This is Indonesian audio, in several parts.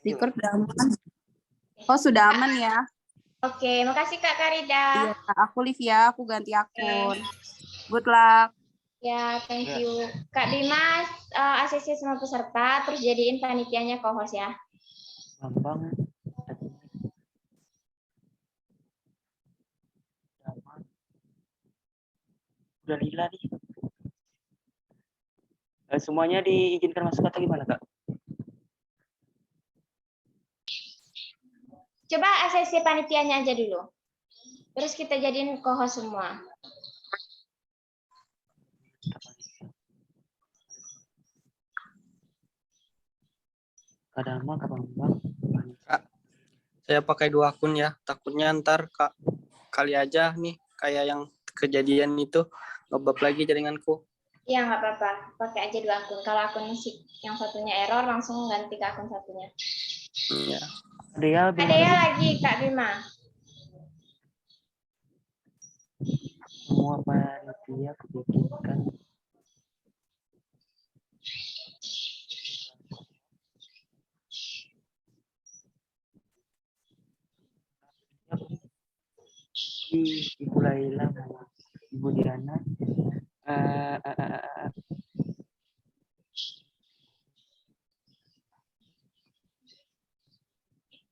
Record udah aman. Oh, sudah aman ya? Oke, makasih Kak Karida. Iya, aku Livia, aku ganti akun. Good luck. Ya, thank you. Kak Dimas, ACC semua peserta, terus jadiin panitianya co-host ya. Bambang. Udah lila nih. Semuanya diizinkan masuk atau gimana, Kak? Coba ACC panitianya aja dulu. Terus kita jadiin co-host semua. Kak Dama, Kak Bambang. Kak, saya pakai 2 akun ya. Takutnya ntar Kak kali aja nih kayak yang kejadian itu ngebab lagi jaringanku. Iya, nggak apa-apa. Pakai aja 2 akun. Kalau akun yang satunya error, langsung ganti ke akun satunya. Iya. Kak Dea lagi, Kak Bima. Semua panitia kebijakan. Ibu Laila, Ibu Diana,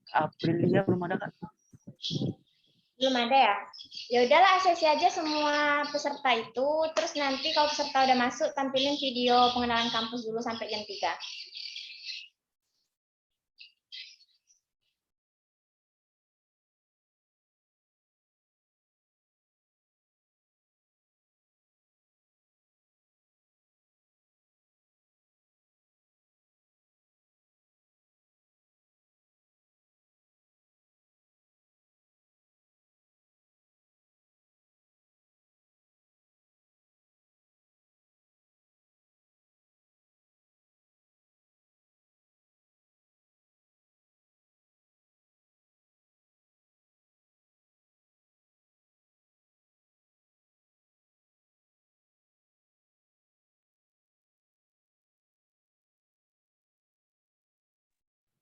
Aprilia belum ada, Kak? Belum ada ya? Ya udahlah, ACC aja semua peserta itu, terus nanti kalau peserta udah masuk, tampilin video pengenalan kampus dulu sampai jam 3.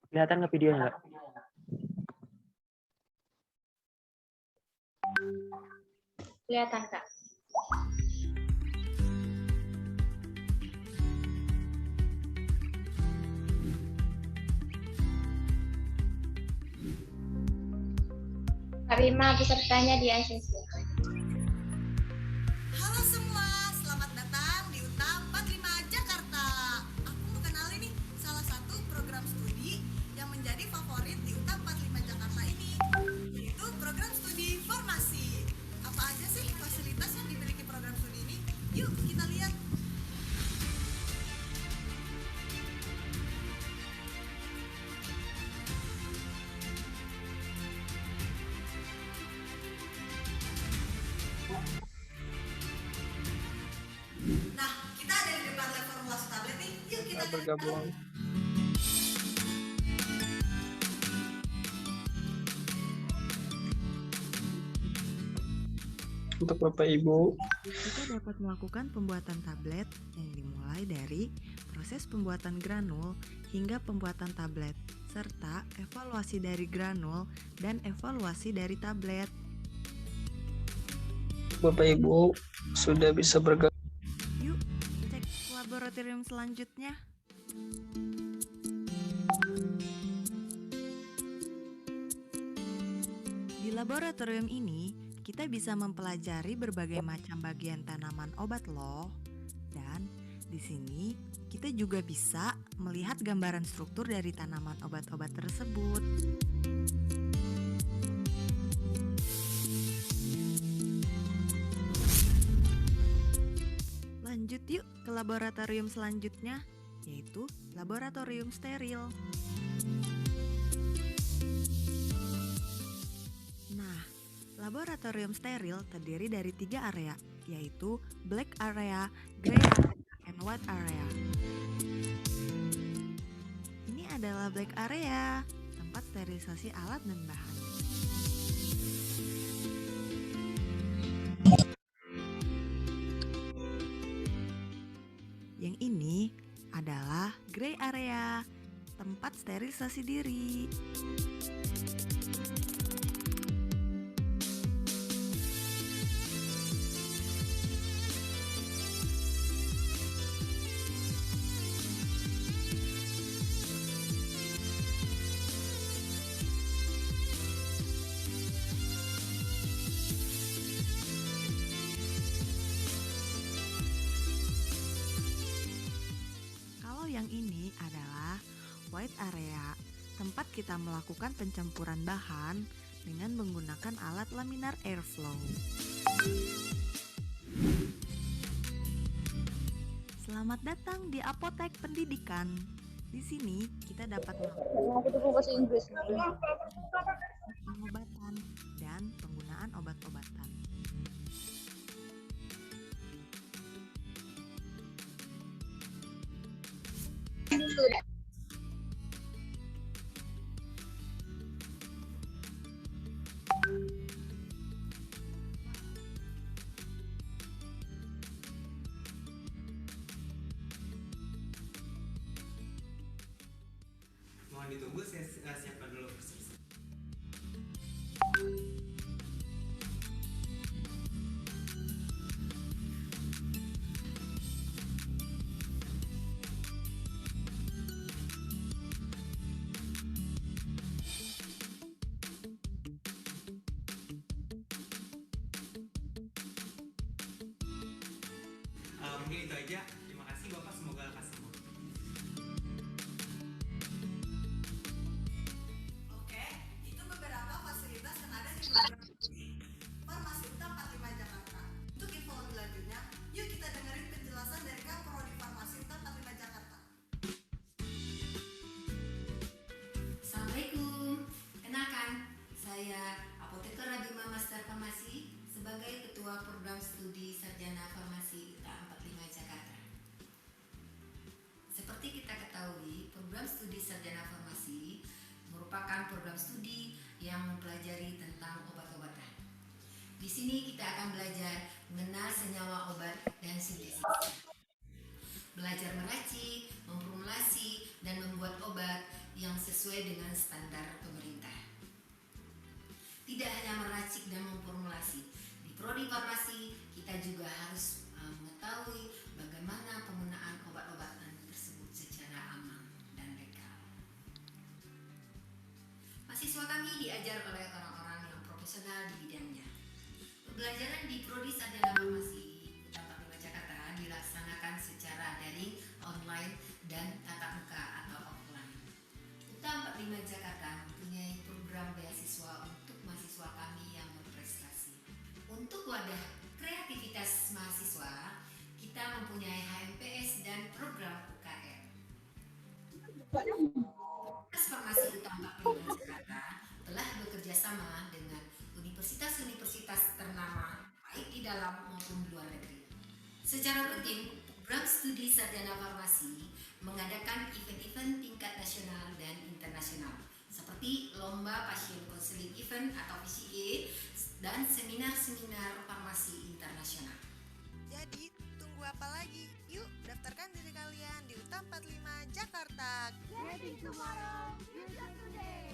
Kelihatan nggak videonya, Kak? Kelihatan, Kak. Kak Bima, pesertanya di ACC. Halo semua, selamat datang di UTA 45 Jakarta. Aku mau kenalin nih salah satu program studi yang menjadi favorit di UTA 45 Jakarta ini, yaitu program studi formasi. Apa aja sih fasilitas yang dimiliki program studi ini? Yuk kita lihat. Nah, kita ada di depan lab formulasi tablet nih. Yuk kita lihat. Bergabung. Untuk Bapak Ibu, Kita dapat melakukan pembuatan tablet yang dimulai dari proses pembuatan granul hingga pembuatan tablet, serta evaluasi dari granul dan evaluasi dari tablet. Bapak Ibu sudah bisa bergabung. Yuk, cek laboratorium selanjutnya. Di laboratorium ini, kita bisa mempelajari berbagai macam bagian tanaman obat loh. Dan di sini kita juga bisa melihat gambaran struktur dari tanaman obat-obat tersebut. Lanjut yuk ke laboratorium selanjutnya, yaitu laboratorium steril. Nah, laboratorium steril terdiri dari 3 area, yaitu black area, gray area, and white area. Ini adalah black area, tempat sterilisasi alat dan bahan. Yang ini adalah gray area, tempat sterilisasi diri. Kalau yang ini adalah white area, tempat kita melakukan pencampuran bahan dengan menggunakan alat laminar airflow. Selamat datang di Apotek Pendidikan. Di sini kita dapat melakukan pengobatan dan penggunaan obat-obatan. Mohon ditunggu, saya siapkan dulu persis. Mungkin itu aja. Terima kasih Bapak, semoga lekas sembuh. Oke, itu beberapa fasilitas yang ada di program Farmasi Uta 45 Jakarta. Untuk info lebih lanjutnya, yuk kita dengerin penjelasan dari Kaprodi Farmasi Uta 45 Jakarta. Assalamualaikum, kenalkan saya Apoteker Rabima Master Farmasi sebagai Ketua Program Studi Sarjana Farmasi UTA 45 Jakarta. Seperti kita ketahui, program studi Sarjana Farmasi merupakan program studi yang mempelajari tentang obat-obatan. Di sini kita akan belajar mengenal senyawa obat dan sintesis. Belajar meracik, memformulasi, dan membuat obat yang sesuai dengan standar pemerintah. Tidak hanya meracik dan memformulasi, di Prodi Farmasi kita juga harus mengetahui bagaimana penggunaan obat-obatan tersebut secara aman dan legal. Mahasiswa kami diajar oleh orang-orang yang profesional di bidangnya. Pembelajaran di Prodi Sarjana Farmasi UTA 45 Jakarta dilaksanakan secara daring, online, dan tatap muka atau offline. UTA 45 Jakarta mempunyai program beasiswa untuk mahasiswa kami yang berprestasi. Untuk wadah kreativitas mahasiswa, kita mempunyai HMPS dan program UKM. Universitas Farmasi UTA 45 Jakarta telah bekerja sama dengan universitas-universitas ternama baik di dalam maupun di luar negeri. Secara rutin, program studi Sarjana Farmasi mengadakan event-event tingkat nasional dan internasional seperti Lomba Pasien Konseling Event atau PCE dan seminar-seminar farmasi internasional. Jadi, tunggu apa lagi? Yuk, daftarkan diri kalian di UTA 45 Jakarta. Getting tomorrow, future today.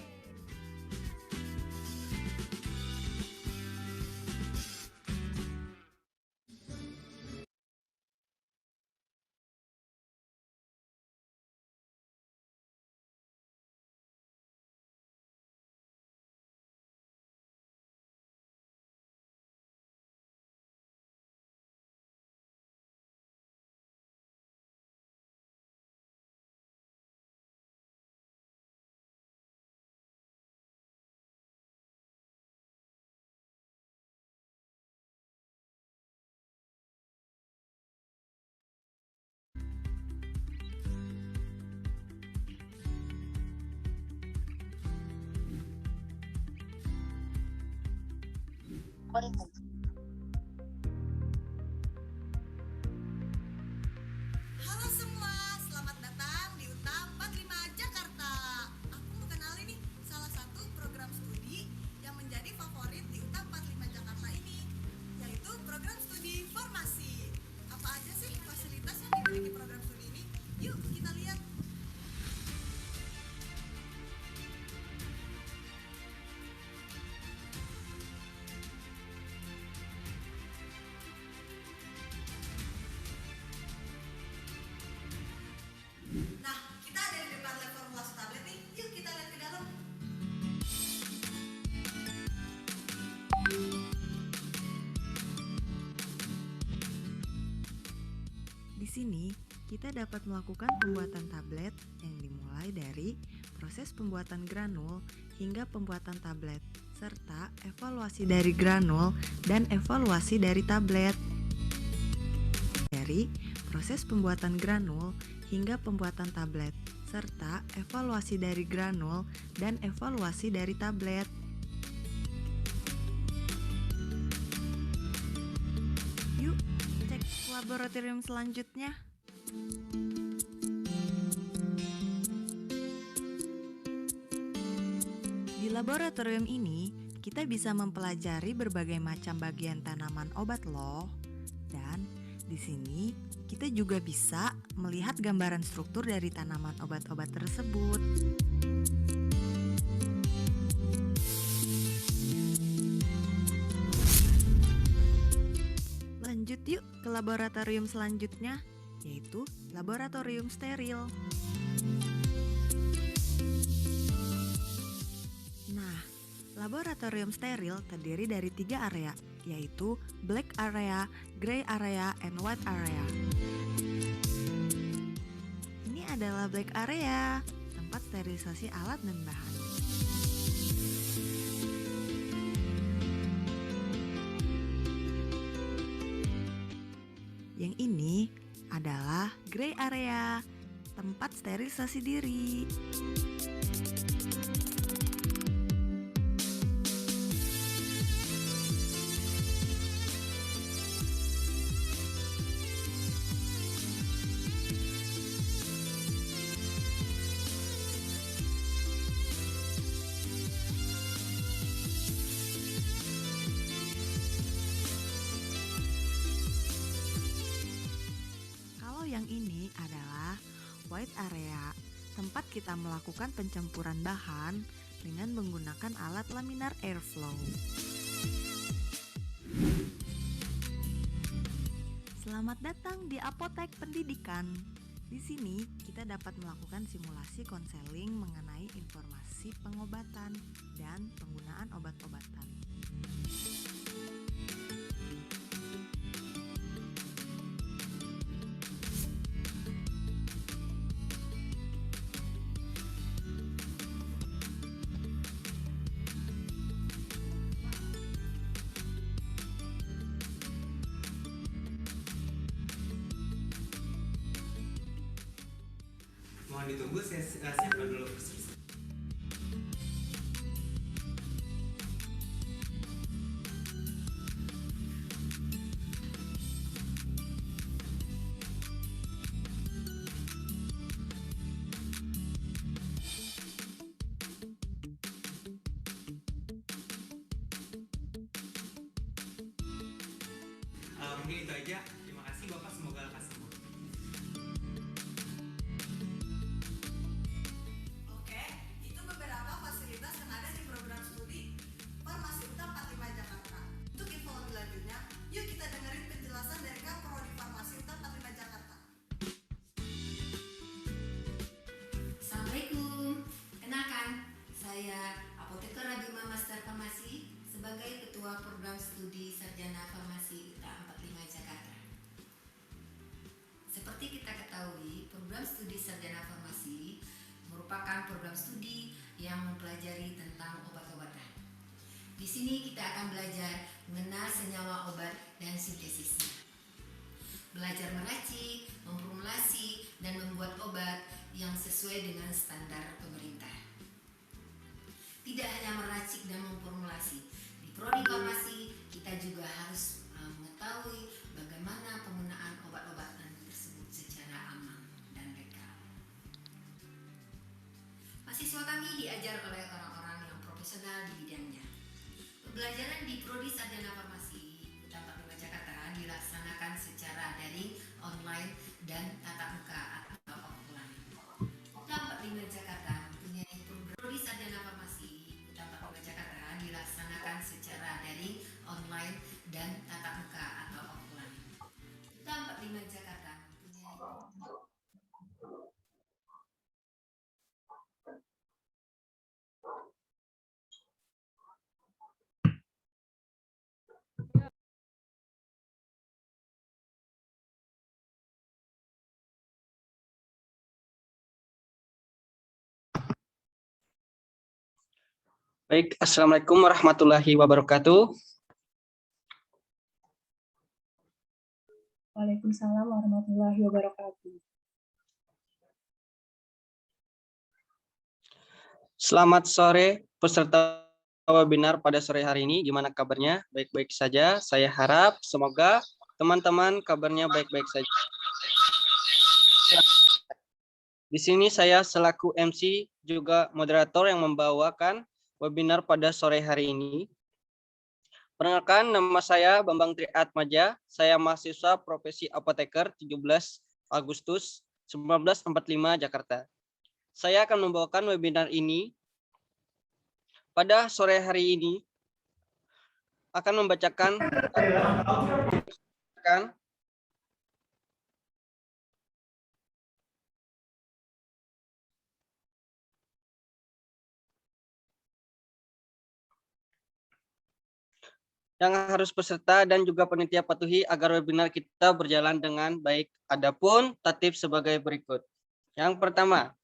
Halo semua, selamat datang di UTA 45 Jakarta. Aku mau kenalin nih salah satu program studi yang menjadi favorit di UTA 45 Jakarta ini, yaitu program studi farmasi. Apa aja sih fasilitas yang dimiliki program studi ini? Yuk kita lihat. sini, kita dapat melakukan pembuatan tablet yang dimulai dari proses pembuatan granul hingga pembuatan tablet, serta evaluasi dari granul dan evaluasi dari tablet. Dari proses pembuatan granul hingga pembuatan tablet, serta evaluasi dari granul dan evaluasi dari tablet. Yuk, cek laboratorium selanjutnya. Di laboratorium ini, kita bisa mempelajari berbagai macam bagian tanaman obat loh. Dan di sini, kita juga bisa melihat gambaran struktur dari tanaman obat-obat tersebut. Lanjut yuk ke laboratorium selanjutnya, yaitu laboratorium steril. Nah, laboratorium steril terdiri dari 3 area, yaitu black area, gray area, and white area. Ini adalah black area, tempat sterilisasi alat dan bahan. Yang ini adalah gray area, tempat sterilisasi diri. Yang ini adalah white area, tempat kita melakukan pencampuran bahan dengan menggunakan alat laminar airflow. Selamat datang di Apotek Pendidikan. Di sini kita dapat melakukan simulasi konseling mengenai informasi pengobatan dan penggunaan obat-obatan. Mohon ditunggu, saya siapkan dulu kursi. Mungkin itu aja. Terima kasih Bapak, semoga lekas sembuh. Oke, itu beberapa fasilitas yang ada di program studi Farmasi UNTA 45 Jakarta. Untuk info lebih lanjutnya, yuk kita dengerin penjelasan dari Kak Prodi Farmasi UNTA 45 Jakarta. Assalamualaikum. Kenalkan, saya Apoteker Rabima Master Farmasi sebagai Ketua Program Studi Sarjana Farmasi UNTA 45 Jakarta. Seperti kita ketahui, program studi Sarjana Farmasi merupakan program studi yang mempelajari tentang obat-obatan. Di sini kita akan belajar mengenal senyawa obat dan sintesisnya. Belajar meracik, memformulasi, dan membuat obat yang sesuai dengan standar pemerintah. Tidak hanya meracik dan memformulasi, di Prodi Farmasi kita juga harus mengetahui bagaimana penggunaan obat-obatan tersebut secara aman dan legal. Mahasiswa kami diajar oleh orang-orang yang profesional di bidangnya. Pembelajaran di Prodi Sarjana Farmasi UNTA 45 Jakarta dilaksanakan secara daring, online, dan tatap muka atau offline. UNTA 45 Jakarta mempunyai program Prodi Sarjana Farmasi UNTA 45 Jakarta dilaksanakan secara daring, online, dan tatap muka atau offline. UNTA 45 Jakarta mempunyai Baik, Assalamualaikum warahmatullahi wabarakatuh. Waalaikumsalam warahmatullahi wabarakatuh. Selamat sore peserta webinar pada sore hari ini. Gimana kabarnya? Baik-baik saja. Saya harap semoga teman-teman kabarnya baik-baik saja. Di sini saya selaku MC juga moderator yang membawakan webinar pada sore hari ini. Perkenalkan, nama saya Bambang Triatmaja. Saya mahasiswa profesi apoteker 17 Agustus 1945 Jakarta. Saya akan membawakan webinar ini pada sore hari ini. Akan membacakan yang harus peserta dan juga panitia patuhi agar webinar kita berjalan dengan baik. Adapun tatib sebagai berikut. Yang pertama,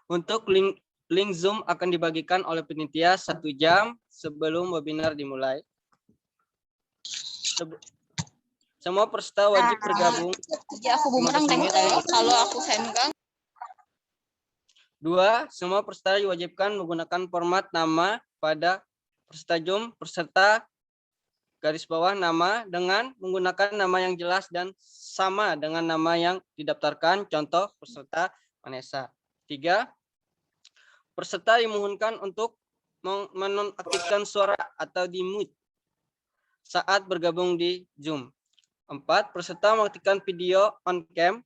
untuk link Zoom akan dibagikan oleh panitia 1 jam sebelum webinar dimulai. Semua peserta wajib bergabung. Ya, aku bumerang kalau aku senggang. 2. Semua peserta diwajibkan menggunakan format nama pada peserta Zoom, peserta garis bawah nama dengan menggunakan nama yang jelas dan sama dengan nama yang didaftarkan, contoh peserta Vanessa. 3. Peserta dimohonkan untuk menonaktifkan suara atau di-mute saat bergabung di Zoom. 4. Peserta mengaktifkan video on cam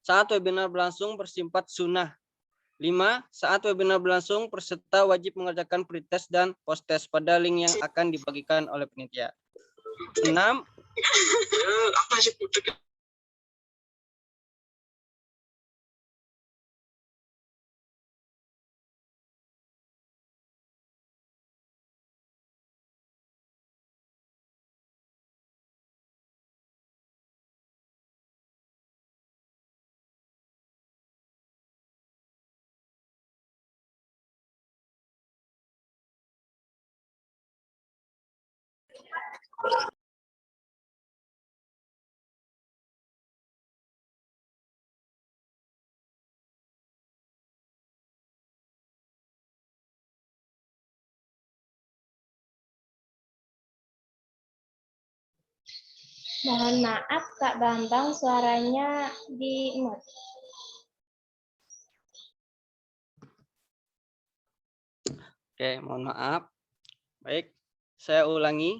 saat webinar berlangsung bersifat sunnah. 5. Saat webinar berlangsung, peserta wajib mengerjakan pretest dan post-test pada link yang akan dibagikan oleh panitia. 6. Mohon maaf Kak Bambang, suaranya di-mute. Oke, mohon maaf. Baik, saya ulangi.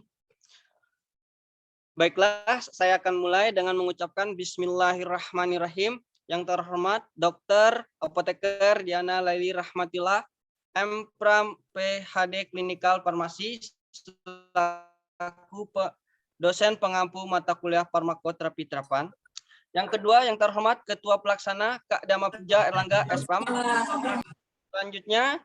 Baiklah, saya akan mulai dengan mengucapkan Bismillahirrahmanirrahim. Yang terhormat Dr. Apoteker Diana Laili Rahmatillah, M.Pram PhD Klinikal Farmasi, selaku dosen pengampu mata kuliah farmakoterapi terapan. Yang kedua, yang terhormat Ketua Pelaksana Kak Dama Puja Erlangga S.Pram. Selanjutnya,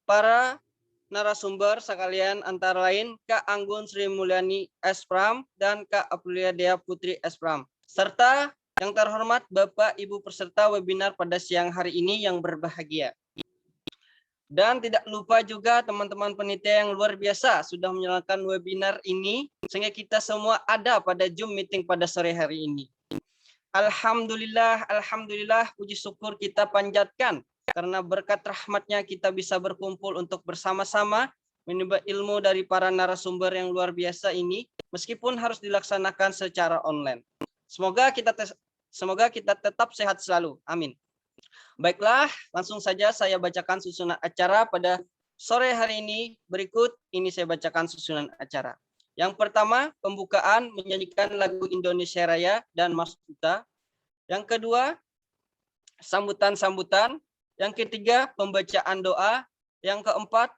para narasumber sekalian antara lain Kak Anggun Sri Mulyani S.Pram dan Kak Aprilia Dea Putri S.Pram. Serta yang terhormat Bapak Ibu peserta webinar pada siang hari ini yang berbahagia. Dan tidak lupa juga teman-teman panitia yang luar biasa sudah menjalankan webinar ini sehingga kita semua ada pada Zoom meeting pada sore hari ini. Alhamdulillah, alhamdulillah, puji syukur kita panjatkan karena berkat rahmatnya kita bisa berkumpul untuk bersama-sama menimba ilmu dari para narasumber yang luar biasa ini meskipun harus dilaksanakan secara online. Semoga kita tetap sehat selalu. Amin. Baiklah, langsung saja saya bacakan susunan acara pada sore hari ini. Berikut ini saya bacakan susunan acara. Yang pertama, pembukaan menyanyikan lagu Indonesia Raya dan Mas Duta. Yang kedua, sambutan-sambutan. Yang ketiga, pembacaan doa. Yang keempat,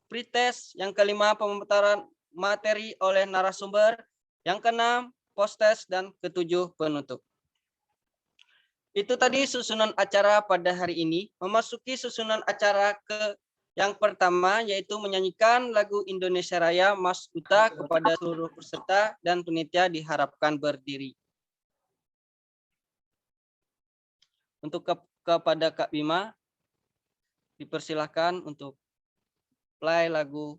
pretest. Yang kelima, pemutaran materi oleh narasumber. Yang keenam, post-test. Dan ketujuh, penutup. Itu tadi susunan acara pada hari ini. Memasuki susunan acara ke yang pertama, yaitu menyanyikan lagu Indonesia Raya Mas Duta kepada seluruh peserta dan panitia diharapkan berdiri. Untuk kepada Kak Bima, dipersilahkan untuk play lagu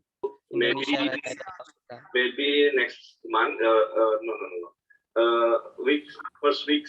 Indonesia Raya. Maybe next month, no. First week.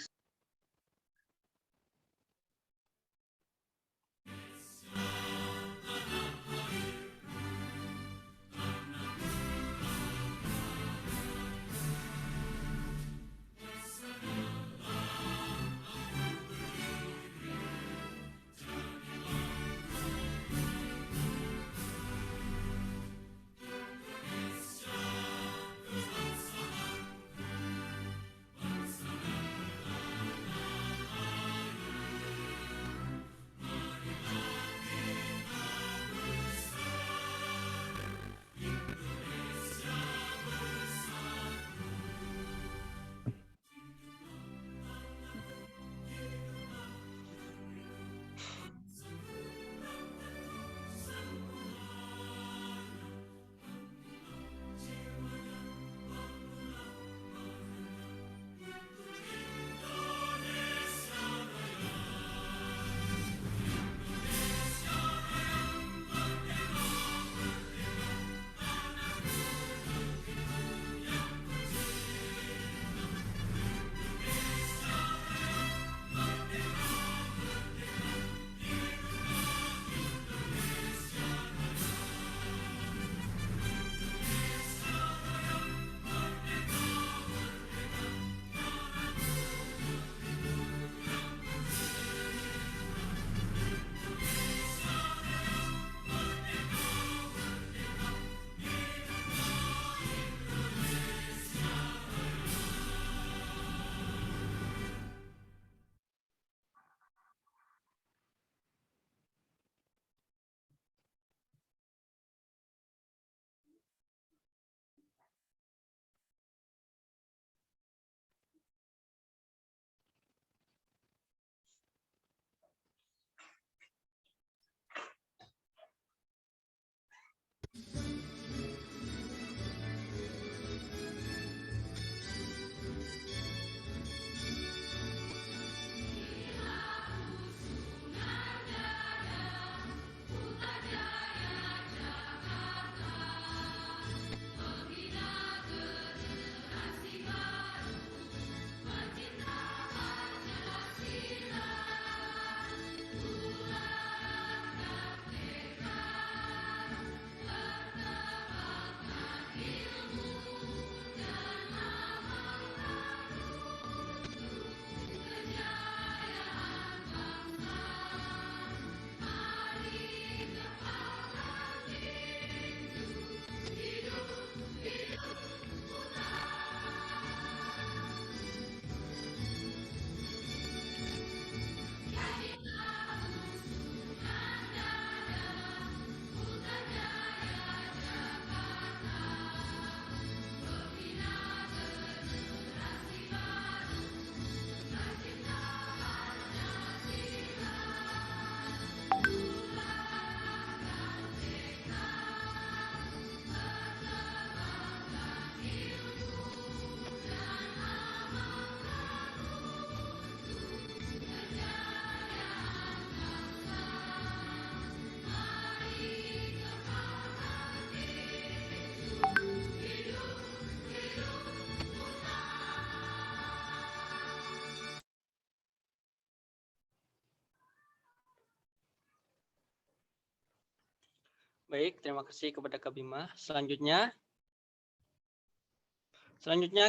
Baik, terima kasih kepada Kak Bima. Selanjutnya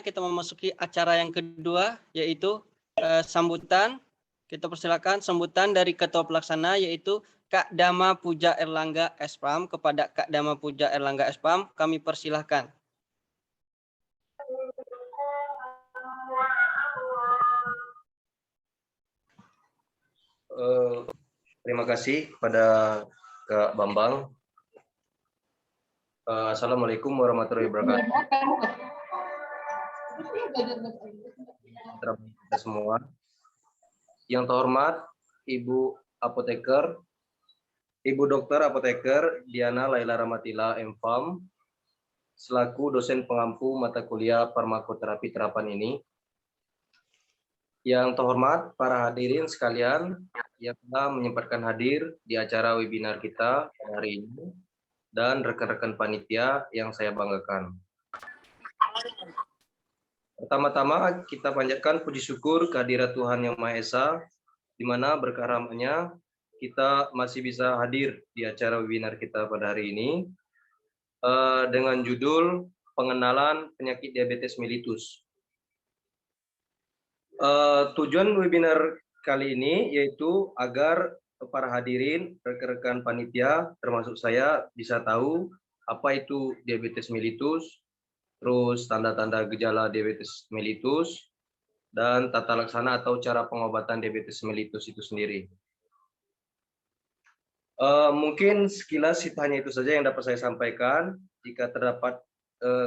kita memasuki acara yang kedua, yaitu sambutan. Kita persilakan sambutan dari Ketua Pelaksana, yaitu Kak Dama Puja Erlangga Espram. Kepada Kak Dama Puja Erlangga Espram, kami persilahkan. Terima kasih kepada Kak Bambang. Assalamualaikum warahmatullahi wabarakatuh. Kita semua. Yang terhormat Ibu Apoteker, Ibu Dokter Apoteker Diana Laila Ramatila M.Pharm, selaku dosen pengampu mata kuliah farmakoterapi terapan ini. Yang terhormat para hadirin sekalian yang telah menyempatkan hadir di acara webinar kita hari ini dan rekan-rekan panitia yang saya banggakan. Pertama-tama kita panjatkan puji syukur kehadirat Tuhan Yang Maha Esa, di mana berkah rahmat-Nya kita masih bisa hadir di acara webinar kita pada hari ini dengan judul pengenalan penyakit diabetes mellitus. Tujuan webinar kali ini yaitu agar para hadirin, rekan-rekan panitia, termasuk saya, bisa tahu apa itu diabetes mellitus, terus tanda-tanda gejala diabetes mellitus, dan tata laksana atau cara pengobatan diabetes mellitus itu sendiri. Mungkin sekilas hanya itu saja yang dapat saya sampaikan. Jika terdapat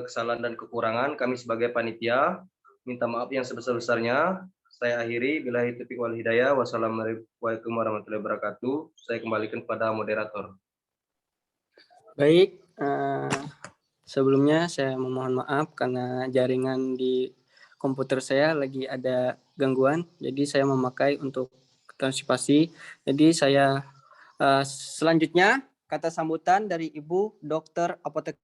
kesalahan dan kekurangan, kami sebagai panitia minta maaf yang sebesar-besarnya. Saya akhiri, billahi taufiq wal hidayah. Wassalamualaikum warahmatullahi wabarakatuh. Saya kembalikan kepada moderator. Baik, sebelumnya saya memohon maaf karena jaringan di komputer saya lagi ada gangguan, jadi saya memakai untuk transkripsi. Jadi saya selanjutnya kata sambutan dari Ibu Dokter Apotek.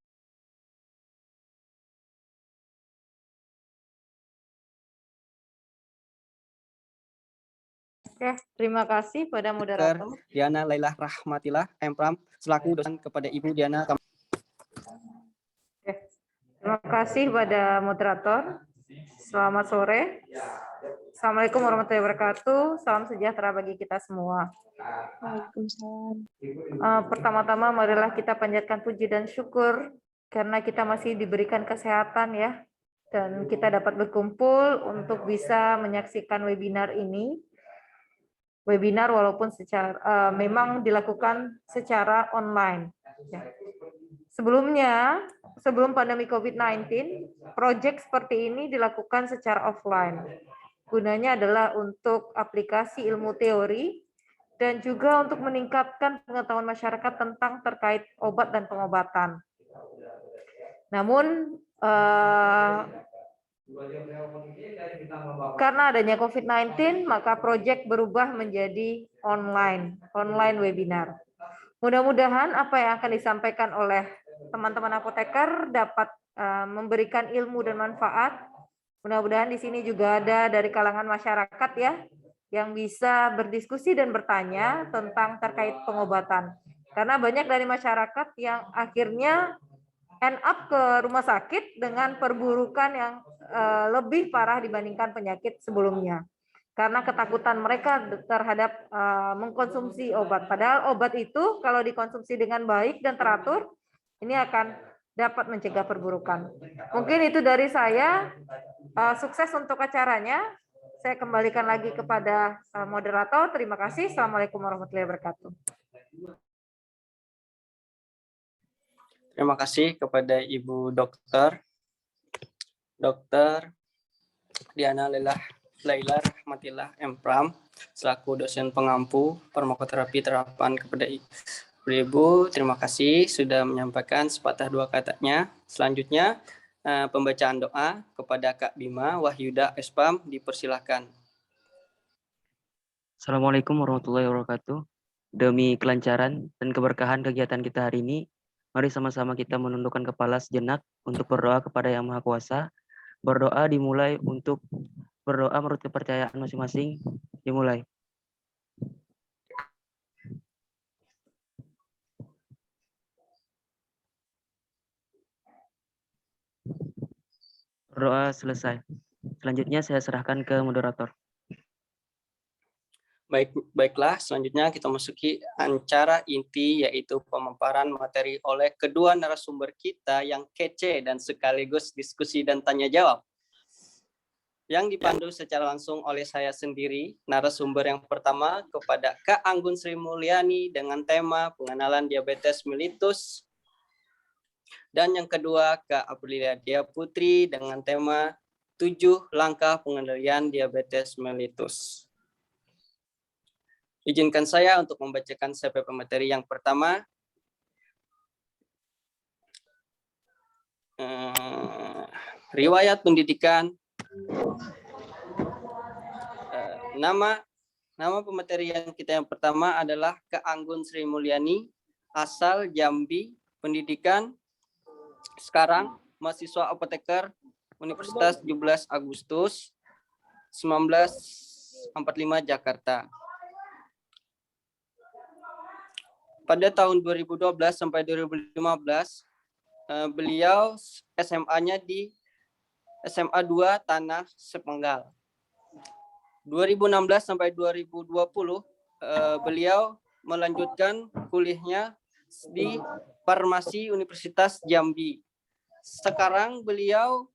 Oke, terima kasih pada moderator. Diana Laila Rahmatillah, Empram, selaku dosen kepada Ibu Diana. Oke, terima kasih pada moderator. Selamat sore. Assalamualaikum warahmatullahi wabarakatuh. Salam sejahtera bagi kita semua. Waalaikumsalam. Pertama-tama marilah kita panjatkan puji dan syukur karena kita masih diberikan kesehatan ya. Dan kita dapat berkumpul untuk bisa menyaksikan webinar ini. Webinar walaupun secara memang dilakukan secara online. Ya. Sebelum pandemi COVID-19, proyek seperti ini dilakukan secara offline. Gunanya adalah untuk aplikasi ilmu teori dan juga untuk meningkatkan pengetahuan masyarakat tentang terkait obat dan pengobatan. Namun, karena adanya COVID-19, maka proyek berubah menjadi online webinar. Mudah-mudahan apa yang akan disampaikan oleh teman-teman apoteker dapat memberikan ilmu dan manfaat. Mudah-mudahan di sini juga ada dari kalangan masyarakat ya, yang bisa berdiskusi dan bertanya tentang terkait pengobatan. Karena banyak dari masyarakat yang akhirnya end up ke rumah sakit dengan perburukan yang lebih parah dibandingkan penyakit sebelumnya. Karena ketakutan mereka terhadap mengkonsumsi obat. Padahal obat itu kalau dikonsumsi dengan baik dan teratur, ini akan dapat mencegah perburukan. Mungkin itu dari saya. Sukses untuk acaranya. Saya kembalikan lagi kepada moderator. Terima kasih. Assalamualaikum warahmatullahi wabarakatuh. Terima kasih kepada Ibu Dokter Diana Laila Rahmatillah Empram, selaku dosen pengampu farmakoterapi terapan kepada Ibu. Terima kasih sudah menyampaikan sepatah dua katanya. Selanjutnya, pembacaan doa kepada Kak Bima Wahyuda Espam, dipersilahkan. Assalamualaikum warahmatullahi wabarakatuh. Demi kelancaran dan keberkahan kegiatan kita hari ini, mari sama-sama kita menundukkan kepala sejenak untuk berdoa kepada Yang Maha Kuasa. Berdoa dimulai untuk berdoa menurut kepercayaan masing-masing. Dimulai. Berdoa selesai. Selanjutnya saya serahkan ke moderator. Baiklah, selanjutnya kita masuki acara inti, yaitu pemaparan materi oleh kedua narasumber kita yang kece dan sekaligus diskusi dan tanya jawab. Yang dipandu secara langsung oleh saya sendiri, narasumber yang pertama kepada Kak Anggun Sri Mulyani dengan tema pengenalan diabetes mellitus. Dan yang kedua Kak Aprilia Dia Putri dengan tema 7 langkah pengendalian diabetes mellitus. Izinkan saya untuk membacakan CPP materi yang pertama. Riwayat pendidikan, nama Nama pemateri yang kita yang pertama adalah Kak Anggun Sri Mulyani, asal Jambi, pendidikan sekarang mahasiswa apoteker Universitas 17 Agustus 1945 Jakarta. Pada tahun 2012 sampai 2015 beliau SMA-nya di SMA 2 Tanah Sepenggal. 2016 sampai 2020 beliau melanjutkan kuliahnya di Farmasi Universitas Jambi. Sekarang beliau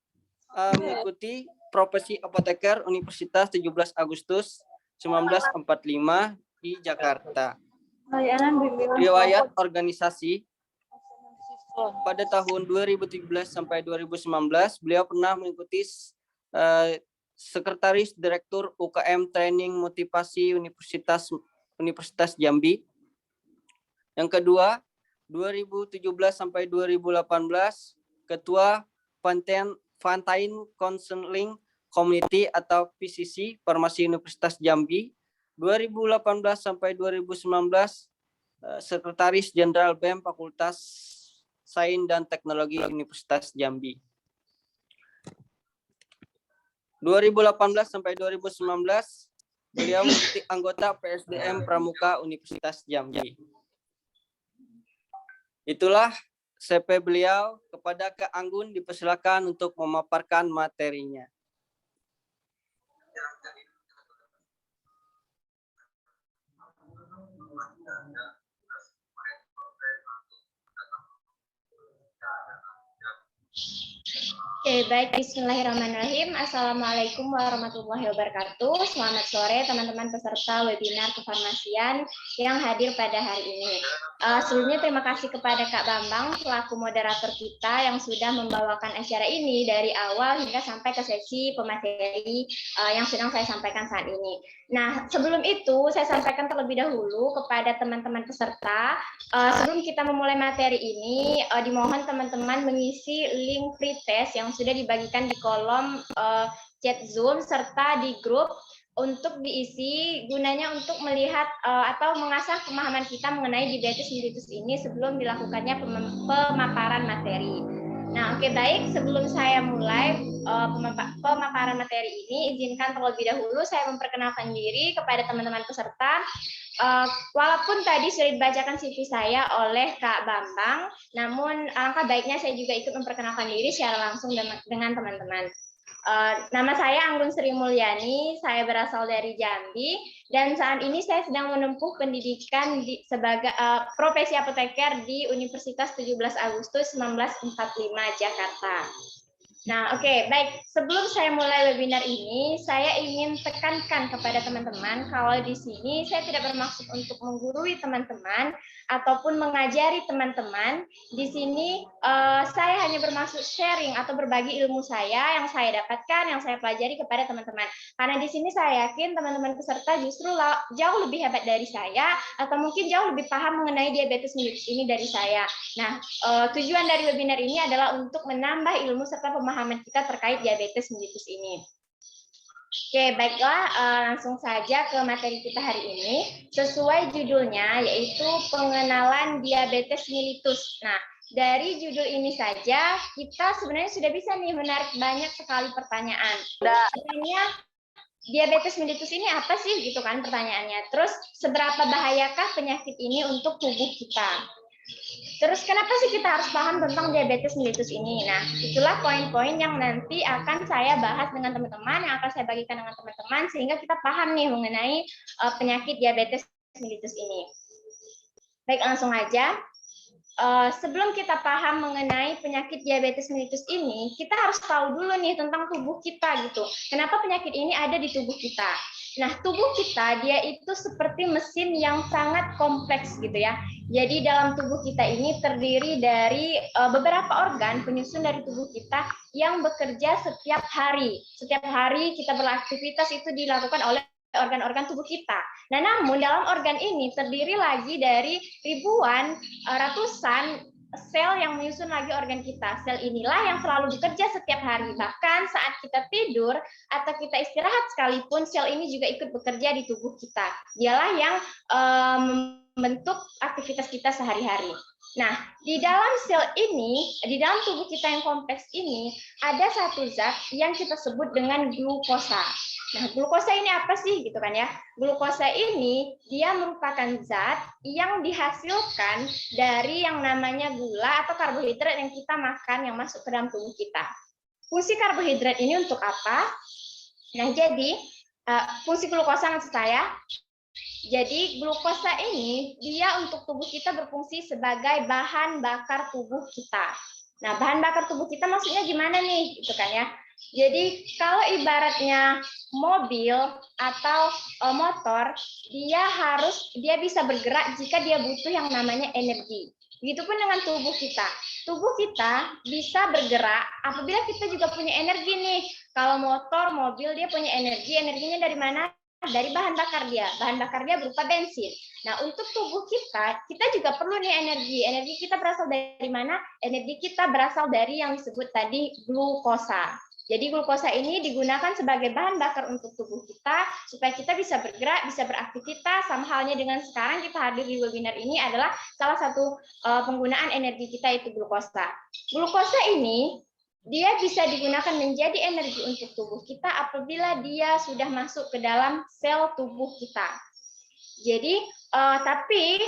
mengikuti profesi apoteker Universitas 17 Agustus 1945 di Jakarta. Riwayat organisasi pada tahun 2017 sampai 2019 beliau pernah mengikuti Sekretaris Direktur UKM Training Motivasi Universitas Jambi. Yang kedua, 2017 sampai 2018 Ketua Valentine Counseling Committee atau PCC Farmasi Universitas Jambi. 2018 sampai 2019 Sekretaris Jenderal BEM Fakultas Sains dan Teknologi Universitas Jambi. 2018 sampai 2019 beliau menjadi anggota PSDM Pramuka Universitas Jambi. Itulah CV beliau. Kepada Kak Anggun dipersilakan untuk memaparkan materinya. Oke, baik. Bismillahirrahmanirrahim. Assalamualaikum warahmatullahi wabarakatuh. Selamat sore teman-teman peserta webinar kefarmasian yang hadir pada hari ini. Sebelumnya terima kasih kepada Kak Bambang selaku moderator kita yang sudah membawakan acara ini dari awal hingga sampai ke sesi pemateri yang sedang saya sampaikan saat ini. Nah, sebelum itu saya sampaikan terlebih dahulu kepada teman-teman peserta, sebelum kita memulai materi ini, dimohon teman-teman mengisi link free test yang sudah dibagikan di kolom chat Zoom serta di grup untuk diisi gunanya untuk melihat atau mengasah pemahaman kita mengenai diabetes mellitus ini sebelum dilakukannya pemaparan materi. Nah, oke, baik. Sebelum saya mulai pemaparan materi ini, izinkan terlebih dahulu saya memperkenalkan diri kepada teman-teman peserta. Walaupun tadi sudah dibacakan CV saya oleh Kak Bambang, namun alangkah baiknya saya juga ikut memperkenalkan diri secara langsung dengan teman-teman. Nama saya Anggun Sri Mulyani, saya berasal dari Jambi, dan saat ini saya sedang menempuh pendidikan sebagai profesi apoteker di Universitas 17 Agustus 1945 Jakarta. Nah, oke, baik. Sebelum saya mulai webinar ini, saya ingin tekankan kepada teman-teman kalau di sini saya tidak bermaksud untuk menggurui teman-teman ataupun mengajari teman-teman. Di sini saya hanya bermaksud sharing atau berbagi ilmu saya yang saya dapatkan, yang saya pelajari kepada teman-teman. Karena di sini saya yakin teman-teman peserta justru jauh lebih hebat dari saya atau mungkin jauh lebih paham mengenai diabetes mellitus ini dari saya. Nah, tujuan dari webinar ini adalah untuk menambah ilmu serta pemahaman kita terkait diabetes mellitus ini. Oke, baiklah, langsung saja ke materi kita hari ini. Sesuai judulnya, yaitu pengenalan diabetes mellitus. Nah, dari judul ini saja, kita sebenarnya sudah bisa nih menarik banyak sekali pertanyaan. Sebenarnya diabetes mellitus ini apa sih, gitu kan pertanyaannya. Terus, seberapa bahayakah penyakit ini untuk tubuh kita? Terus kenapa sih kita harus paham tentang diabetes mellitus ini? Nah, itulah poin-poin yang nanti akan saya bahas dengan teman-teman, yang akan saya bagikan dengan teman-teman, sehingga kita paham nih mengenai penyakit diabetes mellitus ini. Baik, langsung aja. Sebelum kita paham mengenai penyakit diabetes mellitus ini, kita harus tahu dulu nih tentang tubuh kita gitu. Kenapa penyakit ini ada di tubuh kita? Nah, tubuh kita dia itu seperti mesin yang sangat kompleks gitu ya. Jadi dalam tubuh kita ini terdiri dari beberapa organ penyusun dari tubuh kita yang bekerja setiap hari. Setiap hari kita beraktivitas itu dilakukan oleh organ-organ tubuh kita. Nah, namun dalam organ ini terdiri lagi dari ribuan, ratusan sel yang menyusun lagi organ kita. Sel inilah yang selalu bekerja setiap hari. Bahkan saat kita tidur atau kita istirahat sekalipun, sel ini juga ikut bekerja di tubuh kita. Dialah yang membentuk aktivitas kita sehari-hari. Nah, di dalam sel ini, di dalam tubuh kita yang kompleks ini, ada satu zat yang kita sebut dengan glukosa. Nah, glukosa ini apa sih gitu kan ya? Glukosa ini dia merupakan zat yang dihasilkan dari yang namanya gula atau karbohidrat yang kita makan yang masuk ke dalam tubuh kita. Fungsi karbohidrat ini untuk apa? Nah, jadi fungsi glukosa maksud saya. Jadi glukosa ini dia untuk tubuh kita berfungsi sebagai bahan bakar tubuh kita. Nah, bahan bakar tubuh kita maksudnya gimana nih? Gitu kan ya. Jadi kalau ibaratnya mobil atau motor, dia bisa bergerak jika dia butuh yang namanya energi. Begitupun dengan tubuh kita. Tubuh kita bisa bergerak apabila kita juga punya energi nih. Kalau motor, mobil dia punya energi, energinya dari mana? Dari bahan bakar dia. Bahan bakar dia berupa bensin. Nah, untuk tubuh kita juga perlu nih energi. Energi kita berasal dari mana? Energi kita berasal dari yang disebut tadi glukosa. Jadi glukosa ini digunakan sebagai bahan bakar untuk tubuh kita supaya kita bisa bergerak, bisa beraktivitas. Sama halnya dengan sekarang kita hadir di webinar ini adalah salah satu penggunaan energi kita itu glukosa. Glukosa ini dia bisa digunakan menjadi energi untuk tubuh kita apabila dia sudah masuk ke dalam sel tubuh kita. Jadi, tapi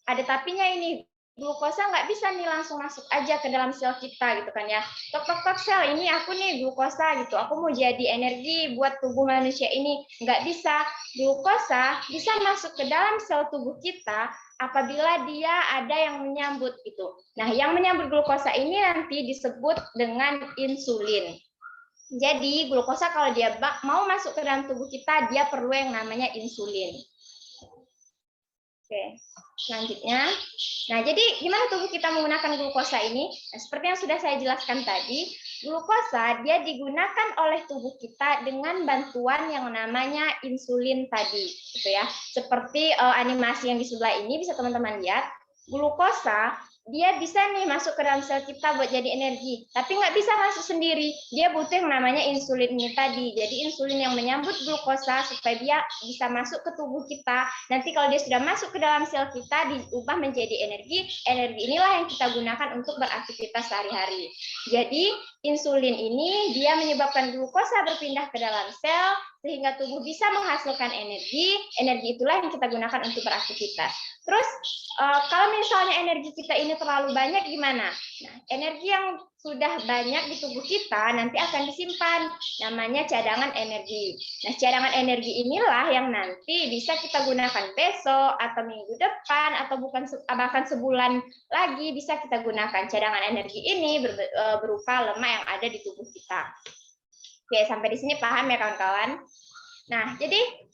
ada tapinya ini. Glukosa nggak bisa nih langsung masuk aja ke dalam sel kita gitu kan ya. Tok sel ini aku nih glukosa gitu. Aku mau jadi energi buat tubuh manusia ini. Nggak bisa. Glukosa bisa masuk ke dalam sel tubuh kita apabila dia ada yang menyambut gitu. Nah, yang menyambut glukosa ini nanti disebut dengan insulin. Jadi glukosa kalau dia mau masuk ke dalam tubuh kita, dia perlu yang namanya insulin. Oke, selanjutnya. Nah, jadi gimana tubuh kita menggunakan glukosa ini? Nah, seperti yang sudah saya jelaskan tadi, glukosa dia digunakan oleh tubuh kita dengan bantuan yang namanya insulin tadi, gitu ya. Seperti animasi yang di sebelah ini bisa teman-teman lihat, glukosa dia bisa nih masuk ke dalam sel kita buat jadi energi, tapi nggak bisa masuk sendiri. Dia butuh yang namanya insulin ini tadi. Jadi insulin yang menyambut glukosa supaya dia bisa masuk ke tubuh kita. Nanti kalau dia sudah masuk ke dalam sel kita diubah menjadi energi. Energi inilah yang kita gunakan untuk beraktivitas sehari-hari. Jadi insulin ini dia menyebabkan glukosa berpindah ke dalam sel sehingga tubuh bisa menghasilkan energi. Energi itulah yang kita gunakan untuk beraktivitas. Terus kalau misalnya energi kita ini terlalu banyak gimana? Nah, energi yang sudah banyak di tubuh kita nanti akan disimpan, namanya cadangan energi. Nah, cadangan energi inilah yang nanti bisa kita gunakan besok atau minggu depan atau bahkan sebulan lagi bisa kita gunakan. Cadangan energi ini berupa lemak yang ada di tubuh kita. Oke, sampai di sini paham ya kawan-kawan? Nah, jadi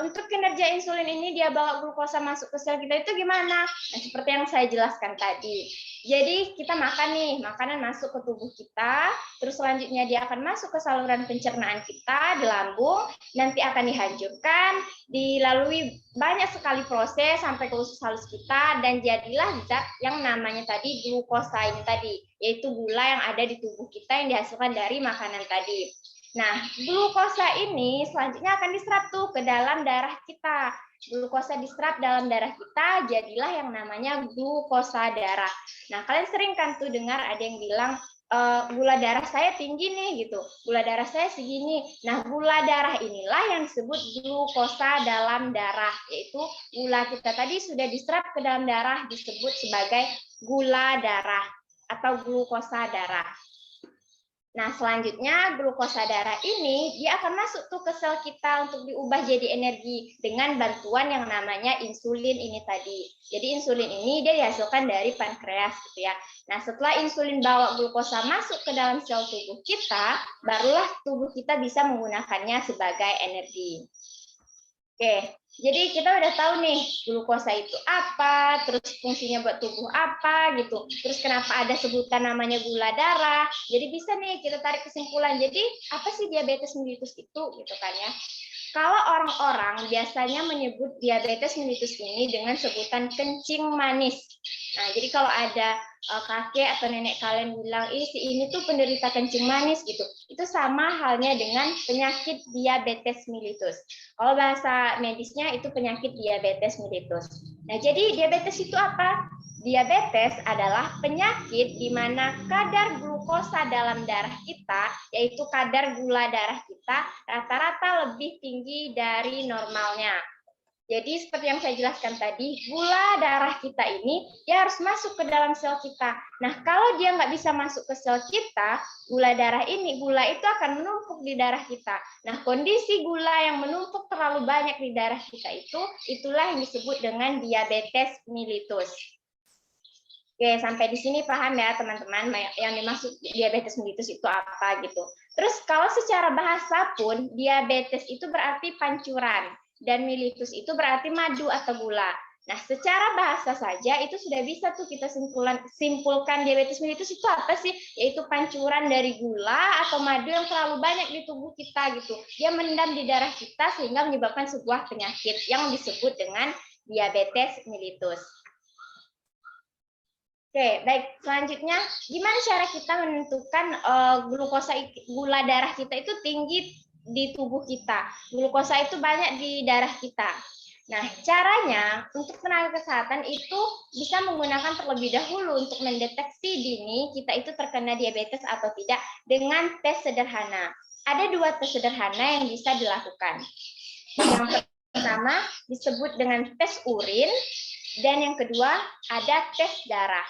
untuk kinerja insulin ini dia bawa glukosa masuk ke sel kita itu gimana? Nah, seperti yang saya jelaskan tadi. Jadi kita makan nih, makanan masuk ke tubuh kita, terus selanjutnya dia akan masuk ke saluran pencernaan kita di lambung, nanti akan dihancurkan, dilalui banyak sekali proses sampai ke usus halus kita, dan jadilah zat yang namanya tadi glukosa ini tadi, yaitu gula yang ada di tubuh kita yang dihasilkan dari makanan tadi. Nah, glukosa ini selanjutnya akan diserap tuh ke dalam darah kita. Glukosa diserap dalam darah kita, jadilah yang namanya glukosa darah. Nah, kalian sering kan tuh dengar ada yang bilang, gula darah saya tinggi nih gitu, gula darah saya segini. Nah, gula darah inilah yang disebut glukosa dalam darah, yaitu gula kita tadi sudah diserap ke dalam darah disebut sebagai gula darah atau glukosa darah. Nah, selanjutnya glukosa darah ini dia akan masuk tuh ke sel kita untuk diubah jadi energi dengan bantuan yang namanya insulin ini tadi. Jadi insulin ini dia dihasilkan dari pankreas gitu ya. Nah, setelah insulin bawa glukosa masuk ke dalam sel tubuh kita, barulah tubuh kita bisa menggunakannya sebagai energi. Oke, jadi kita udah tahu nih glukosa itu apa, terus fungsinya buat tubuh apa gitu. Terus kenapa ada sebutan namanya gula darah. Jadi bisa nih kita tarik kesimpulan. Jadi apa sih diabetes mellitus itu gitu kan ya. Kalau orang-orang biasanya menyebut diabetes mellitus ini dengan sebutan kencing manis. Nah, jadi kalau ada kakek atau nenek kalian bilang, si ini tuh penderita kencing manis gitu, itu sama halnya dengan penyakit diabetes mellitus. Kalau bahasa medisnya itu penyakit diabetes mellitus. Nah, jadi diabetes itu apa? Diabetes adalah penyakit di mana kadar glukosa dalam darah kita, yaitu kadar gula darah kita, rata-rata lebih tinggi dari normalnya. Jadi seperti yang saya jelaskan tadi, gula darah kita ini ya harus masuk ke dalam sel kita. Nah, kalau dia nggak bisa masuk ke sel kita, gula itu akan menumpuk di darah kita. Nah, kondisi gula yang menumpuk terlalu banyak di darah kita itulah yang disebut dengan diabetes mellitus. Oke, sampai di sini paham ya teman-teman yang dimaksud diabetes mellitus itu apa gitu. Terus kalau secara bahasa pun diabetes itu berarti pancuran dan mellitus itu berarti madu atau gula. Nah, secara bahasa saja itu sudah bisa tuh kita simpulkan diabetes mellitus itu apa sih? Yaitu pancuran dari gula atau madu yang terlalu banyak di tubuh kita gitu. Dia mengendam di darah kita sehingga menyebabkan sebuah penyakit yang disebut dengan diabetes mellitus. Oke, baik. Selanjutnya, gimana cara kita menentukan gula darah kita itu tinggi di tubuh kita? Glukosa itu banyak di darah kita. Nah, caranya untuk tenaga kesehatan itu bisa menggunakan terlebih dahulu untuk mendeteksi dini kita itu terkena diabetes atau tidak dengan tes sederhana. Ada 2 tes sederhana yang bisa dilakukan. Yang pertama disebut dengan tes urin, dan yang kedua ada tes darah.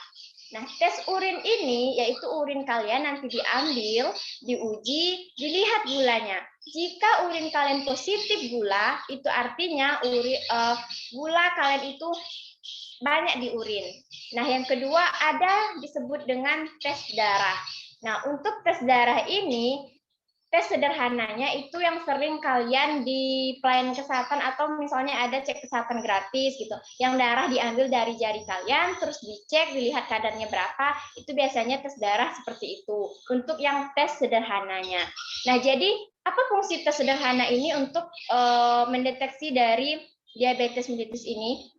Nah, tes urin ini yaitu urin kalian nanti diambil, diuji, dilihat gulanya. Jika urin kalian positif gula, itu artinya gula kalian itu banyak di urin. Nah, yang kedua ada disebut dengan tes darah. Nah, untuk tes darah ini, tes sederhananya itu yang sering kalian di pelayanan kesehatan atau misalnya ada cek kesehatan gratis gitu. Yang darah diambil dari jari kalian, terus dicek, dilihat kadarnya berapa, itu biasanya tes darah seperti itu. Untuk yang tes sederhananya. Nah, jadi apa fungsi tes sederhana ini untuk mendeteksi dari diabetes mellitus ini?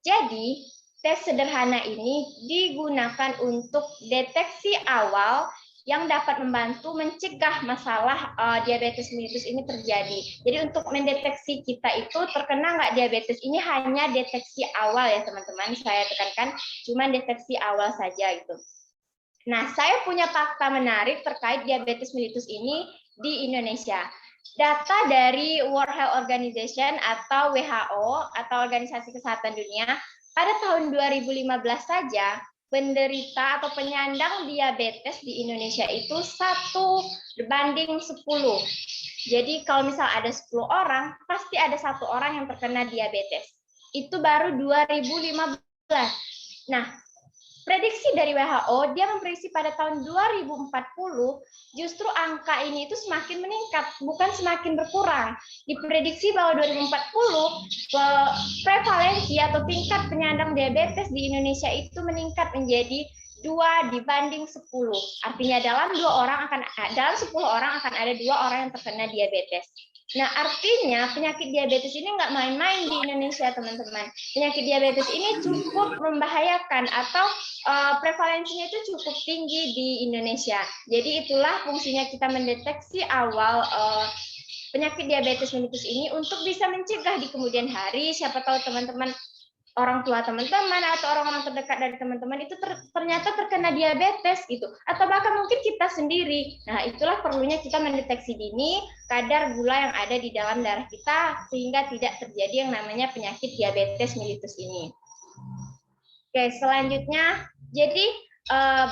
Jadi, tes sederhana ini digunakan untuk deteksi awal yang dapat membantu mencegah masalah diabetes mellitus ini terjadi. Jadi untuk mendeteksi kita itu terkena nggak diabetes ini hanya deteksi awal ya teman-teman. Saya tekankan cuma deteksi awal saja itu. Nah, saya punya fakta menarik terkait diabetes mellitus ini di Indonesia. Data dari World Health Organization atau WHO atau Organisasi Kesehatan Dunia pada tahun 2015 saja penderita atau penyandang diabetes di Indonesia itu 1/10. Jadi kalau misal ada 10 orang, pasti ada 1 orang yang terkena diabetes. Itu baru 2015. Nah, prediksi dari WHO, dia memprediksi pada tahun 2040, justru angka ini itu semakin meningkat, bukan semakin berkurang. Diprediksi bahwa 2040, prevalensi atau tingkat penyandang diabetes di Indonesia itu meningkat menjadi 2/10. Artinya dalam 10 orang akan ada 2 orang yang terkena diabetes. Nah, artinya penyakit diabetes ini nggak main-main di Indonesia, teman-teman. Penyakit diabetes ini cukup membahayakan atau prevalensinya itu cukup tinggi di Indonesia. Jadi itulah fungsinya kita mendeteksi awal penyakit diabetes mellitus ini untuk bisa mencegah di kemudian hari. Siapa tahu teman-teman, orang tua teman-teman atau orang-orang terdekat dari teman-teman itu ternyata terkena diabetes gitu, atau bahkan mungkin kita sendiri. Nah, itulah perlunya kita mendeteksi dini kadar gula yang ada di dalam darah kita sehingga tidak terjadi yang namanya penyakit diabetes mellitus ini. Oke, selanjutnya, jadi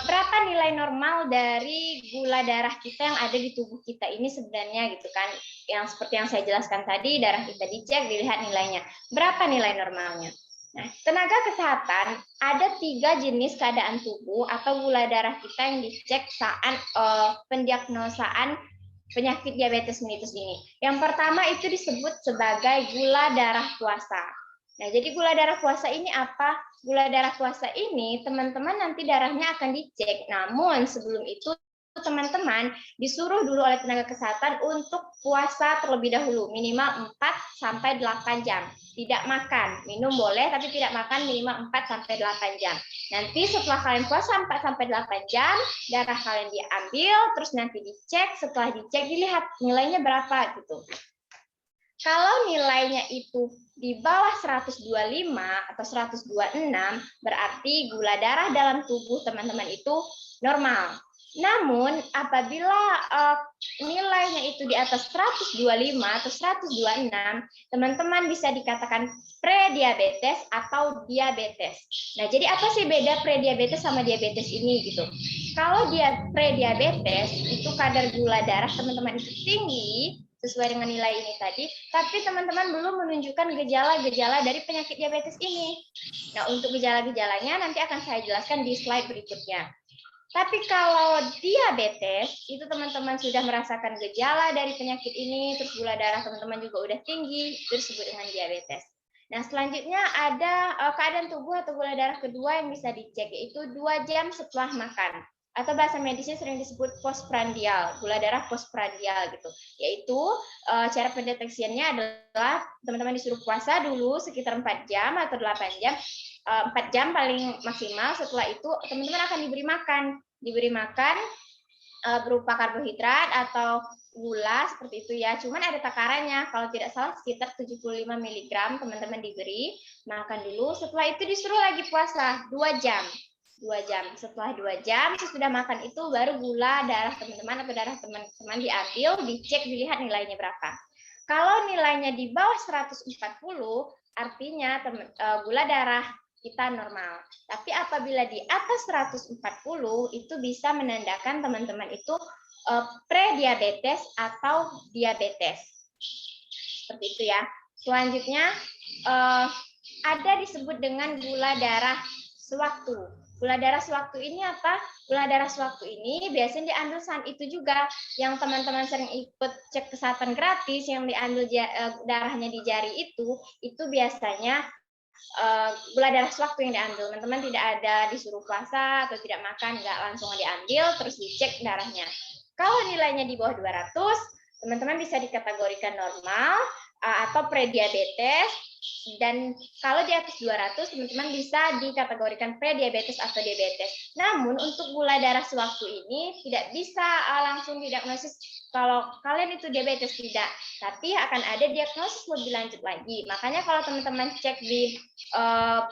berapa nilai normal dari gula darah kita yang ada di tubuh kita ini sebenarnya gitu kan? Yang seperti yang saya jelaskan tadi, darah kita dicek, dilihat nilainya. Berapa nilai normalnya? Nah, tenaga kesehatan ada 3 jenis keadaan tubuh atau gula darah kita yang dicek saat pendiagnosaan penyakit diabetes mellitus ini. Yang pertama itu disebut sebagai gula darah puasa. Nah, jadi gula darah puasa ini apa? Gula darah puasa ini teman-teman nanti darahnya akan dicek. Namun sebelum itu teman-teman disuruh dulu oleh tenaga kesehatan untuk puasa terlebih dahulu, minimal 4-8 jam. Tidak makan, minum boleh, tapi tidak makan minimal 4-8 jam. Nanti setelah kalian puasa 4-8 jam, darah kalian diambil, terus nanti dicek, setelah dicek dilihat nilainya berapa gitu. Kalau nilainya itu di bawah 125 atau 126, berarti gula darah dalam tubuh teman-teman itu normal. Namun apabila nilainya itu di atas 125 atau 126, teman-teman bisa dikatakan prediabetes atau diabetes. Nah, jadi apa sih beda prediabetes sama diabetes ini gitu? Kalau dia prediabetes itu kadar gula darah teman-teman itu tinggi sesuai dengan nilai ini tadi, tapi teman-teman belum menunjukkan gejala-gejala dari penyakit diabetes ini. Nah, untuk gejala-gejalanya nanti akan saya jelaskan di slide berikutnya. Tapi kalau diabetes, itu teman-teman sudah merasakan gejala dari penyakit ini, terus gula darah teman-teman juga udah tinggi, itu disebut dengan diabetes. Nah, selanjutnya ada keadaan tubuh atau gula darah kedua yang bisa dicek, yaitu 2 jam setelah makan. Atau bahasa medisnya sering disebut postprandial, gula darah postprandial gitu. Yaitu cara pendeteksiannya adalah teman-teman disuruh puasa dulu sekitar 4 jam atau 8 jam, 4 jam paling maksimal. Setelah itu teman-teman akan diberi makan berupa karbohidrat atau gula seperti itu ya. Cuman ada takarannya, kalau tidak salah sekitar 75 mg teman-teman diberi makan dulu. Setelah itu disuruh lagi puasa 2 jam. 2 jam. Setelah 2 jam sesudah makan itu baru gula darah teman-teman atau darah teman-teman diambil, dicek, dilihat nilainya berapa. Kalau nilainya di bawah 140, artinya gula darah kita normal. Tapi apabila di atas 140, itu bisa menandakan teman-teman itu prediabetes atau diabetes. Seperti itu ya. Selanjutnya ada disebut dengan gula darah sewaktu. Gula darah sewaktu ini apa? Gula darah sewaktu ini biasanya diambil saat itu juga. Yang teman-teman sering ikut cek kesehatan gratis, yang diambil darahnya di jari itu biasanya gula darah sewaktu yang diambil. Teman-teman tidak ada disuruh puasa atau tidak makan, nggak langsung diambil, terus dicek darahnya. Kalau nilainya di bawah 200, teman-teman bisa dikategorikan normal atau prediabetes. Dan kalau di atas 200, teman-teman bisa dikategorikan prediabetes atau diabetes. Namun untuk gula darah sewaktu ini tidak bisa langsung didiagnosis kalau kalian itu diabetes, tidak. Tapi akan ada diagnosis lebih lanjut lagi. Makanya kalau teman-teman cek di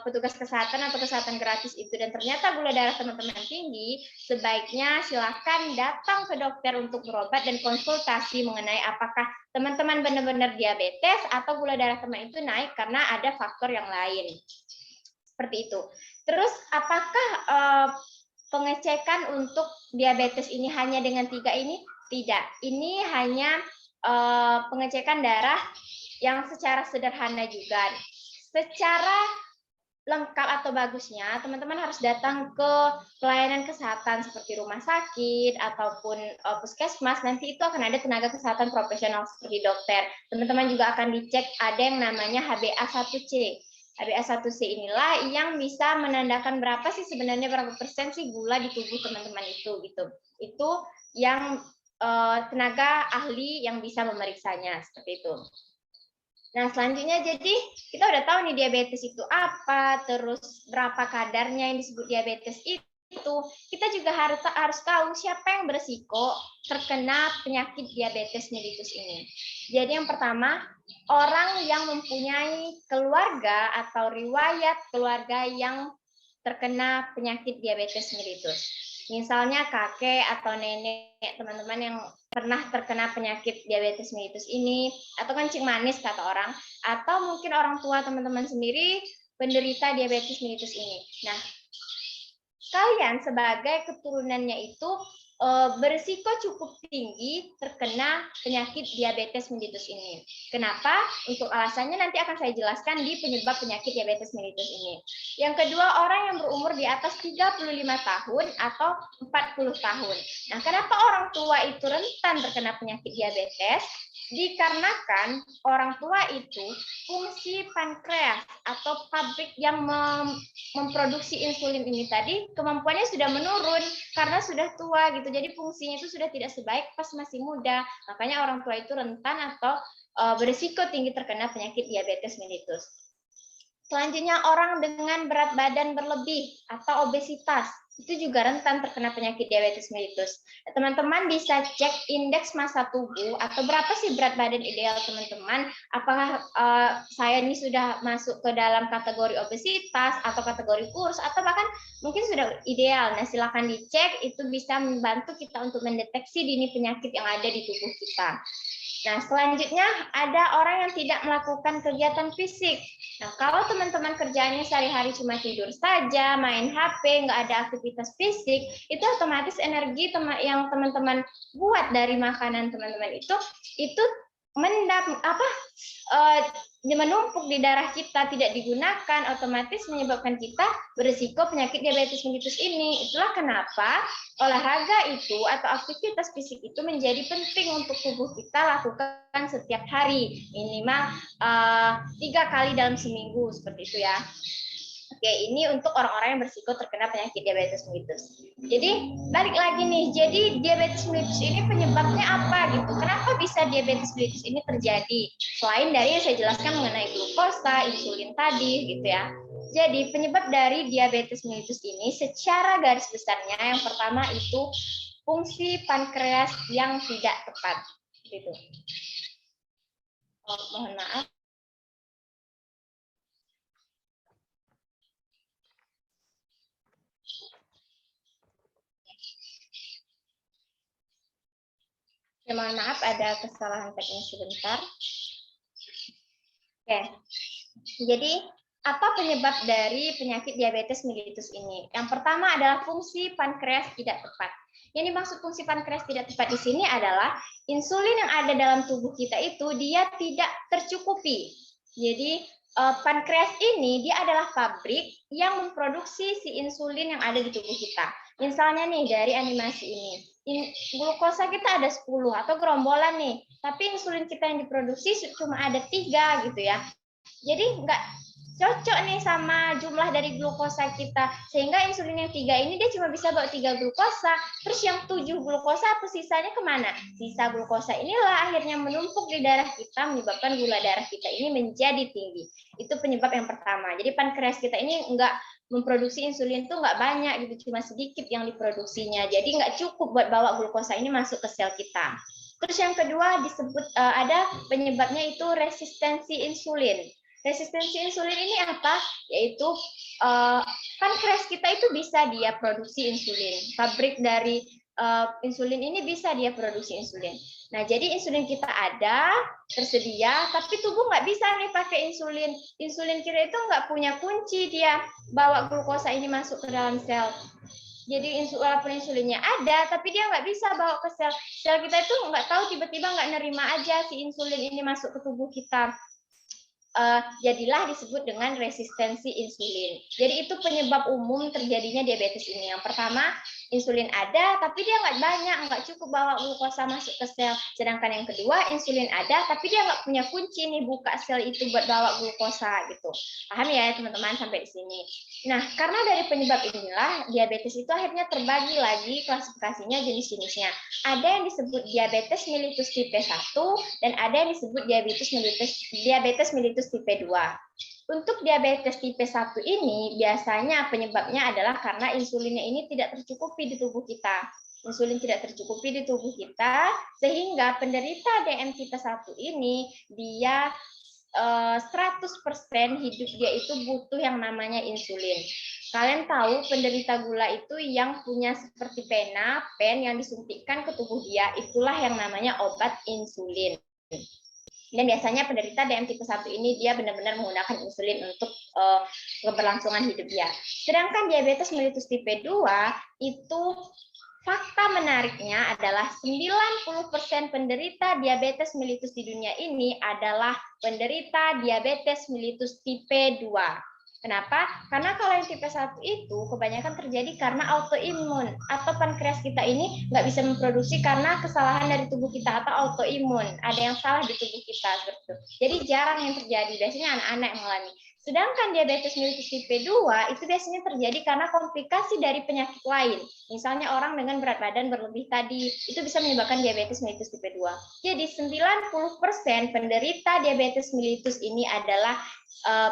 petugas kesehatan atau kesehatan gratis itu dan ternyata gula darah teman-teman tinggi, sebaiknya silakan datang ke dokter untuk berobat dan konsultasi mengenai apakah teman-teman benar-benar diabetes atau gula darah teman itu naik karena ada faktor yang lain. Seperti itu. Terus apakah pengecekan untuk diabetes ini hanya dengan 3 ini? Tidak. Ini hanya pengecekan darah yang secara sederhana juga. Secara lengkap atau bagusnya, teman-teman harus datang ke pelayanan kesehatan seperti rumah sakit ataupun puskesmas. Nanti itu akan ada tenaga kesehatan profesional seperti dokter. Teman-teman juga akan dicek ada yang namanya HbA1c. HbA1c inilah yang bisa menandakan berapa sih sebenarnya, berapa persen sih gula di tubuh teman-teman itu gitu. Itu yang tenaga ahli yang bisa memeriksanya seperti itu. Nah, selanjutnya jadi kita udah tahu nih diabetes itu apa, terus berapa kadarnya yang disebut diabetes itu. Kita juga harus tahu siapa yang berisiko terkena penyakit diabetes mellitus ini. Jadi yang pertama, orang yang mempunyai keluarga atau riwayat keluarga yang terkena penyakit diabetes mellitus. Misalnya kakek atau nenek teman-teman yang pernah terkena penyakit diabetes mellitus ini, atau kencing manis kata orang, atau mungkin orang tua teman-teman sendiri penderita diabetes mellitus ini. Nah, kalian sebagai keturunannya itu berisiko cukup tinggi terkena penyakit diabetes mellitus ini. Kenapa? Untuk alasannya nanti akan saya jelaskan di penyebab penyakit diabetes mellitus ini. Yang kedua, orang yang berumur di atas 35 tahun atau 40 tahun. Nah, kenapa orang tua itu rentan terkena penyakit diabetes? Dikarenakan orang tua itu fungsi pankreas atau pabrik yang memproduksi insulin ini tadi kemampuannya sudah menurun karena sudah tua gitu. Jadi fungsinya itu sudah tidak sebaik pas masih muda. Makanya orang tua itu rentan atau berisiko tinggi terkena penyakit diabetes mellitus. Selanjutnya orang dengan berat badan berlebih atau obesitas itu juga rentan terkena penyakit diabetes mellitus. Teman-teman bisa cek indeks massa tubuh atau berapa sih berat badan ideal teman-teman. Apakah saya ini sudah masuk ke dalam kategori obesitas atau kategori kurus atau bahkan mungkin sudah ideal. Nah, silakan dicek, itu bisa membantu kita untuk mendeteksi dini penyakit yang ada di tubuh kita. Nah, selanjutnya ada orang yang tidak melakukan kegiatan fisik. Nah, kalau teman-teman kerjaannya sehari-hari cuma tidur saja, main HP, nggak ada aktivitas fisik, itu otomatis energi yang teman-teman buat dari makanan teman-teman itu menumpuk di darah kita, tidak digunakan, otomatis menyebabkan kita berisiko penyakit diabetes mellitus ini. Itulah kenapa olahraga itu atau aktivitas fisik itu menjadi penting untuk tubuh kita lakukan setiap hari, minimal 3 kali dalam seminggu, seperti itu ya. Oke, ini untuk orang-orang yang berisiko terkena penyakit diabetes mellitus. Jadi, balik lagi nih, jadi diabetes mellitus ini penyebabnya apa gitu? Kenapa bisa diabetes mellitus ini terjadi? Selain dari yang saya jelaskan mengenai glukosa, insulin tadi gitu ya. Jadi, penyebab dari diabetes mellitus ini secara garis besarnya yang pertama itu fungsi pankreas yang tidak tepat. Gitu. Oh, mohon maaf. Ya, mohon maaf ada kesalahan teknis sebentar. Oke, jadi apa penyebab dari penyakit diabetes mellitus ini? Yang pertama adalah fungsi pankreas tidak tepat. Yang dimaksud fungsi pankreas tidak tepat di sini adalah insulin yang ada dalam tubuh kita itu dia tidak tercukupi. Jadi pankreas ini dia adalah pabrik yang memproduksi si insulin yang ada di tubuh kita. Misalnya nih dari animasi ini. Glukosa kita ada 10 atau gerombolan nih, tapi insulin kita yang diproduksi cuma ada 3 gitu ya. Jadi nggak cocok nih sama jumlah dari glukosa kita, sehingga insulin yang 3 ini dia cuma bisa bawa 3 glukosa, terus yang 7 glukosa atau sisanya kemana? Sisa glukosa inilah akhirnya menumpuk di darah kita, menyebabkan gula darah kita ini menjadi tinggi. Itu penyebab yang pertama. Jadi pankreas kita ini nggak memproduksi insulin tuh nggak banyak gitu, cuma sedikit yang diproduksinya. Jadi nggak cukup buat bawa glukosa ini masuk ke sel kita. Terus yang kedua disebut ada penyebabnya itu resistensi insulin. Resistensi insulin ini apa? Yaitu pankreas kita itu bisa dia produksi insulin. Pabrik dari insulin ini bisa dia produksi insulin. Nah, jadi insulin kita ada, tersedia, tapi tubuh nggak bisa nih pakai insulin. Insulin kita itu nggak punya kunci dia bawa glukosa ini masuk ke dalam sel. Jadi walaupun insulinnya ada, tapi dia nggak bisa bawa ke sel. Sel kita itu nggak tahu tiba-tiba nggak nerima aja si insulin ini masuk ke tubuh kita. Jadilah disebut dengan resistensi insulin. Jadi itu penyebab umum terjadinya diabetes ini. Yang pertama, insulin ada, tapi dia nggak banyak, nggak cukup bawa glukosa masuk ke sel. Sedangkan yang kedua, insulin ada, tapi dia nggak punya kunci nih buka sel itu buat bawa glukosa gitu. Paham ya teman-teman sampai di sini? Nah, karena dari penyebab inilah diabetes itu akhirnya terbagi lagi klasifikasinya jenis-jenisnya. Ada yang disebut diabetes mellitus tipe 1 dan ada yang disebut diabetes mellitus tipe 2. Untuk diabetes tipe 1 ini biasanya penyebabnya adalah karena insulinnya ini tidak tercukupi di tubuh kita. Insulin tidak tercukupi di tubuh kita sehingga penderita DM tipe 1 ini dia 100% hidup dia itu butuh yang namanya insulin. Kalian tahu penderita gula itu yang punya seperti pen yang disuntikkan ke tubuh dia, itulah yang namanya obat insulin. Dan biasanya penderita DM tipe 1 ini dia benar-benar menggunakan insulin untuk keberlangsungan hidup dia. Sedangkan diabetes mellitus tipe 2 itu fakta menariknya adalah 90% penderita diabetes mellitus di dunia ini adalah penderita diabetes mellitus tipe 2. Kenapa? Karena kalau yang tipe 1 itu kebanyakan terjadi karena autoimun atau pankreas kita ini nggak bisa memproduksi karena kesalahan dari tubuh kita atau autoimun. Ada yang salah di tubuh kita seperti itu. Jadi jarang yang terjadi, biasanya anak-anak yang mengalami. Sedangkan diabetes mellitus tipe 2 itu biasanya terjadi karena komplikasi dari penyakit lain. Misalnya orang dengan berat badan berlebih tadi, itu bisa menyebabkan diabetes mellitus tipe 2. Jadi 90% penderita diabetes mellitus ini adalah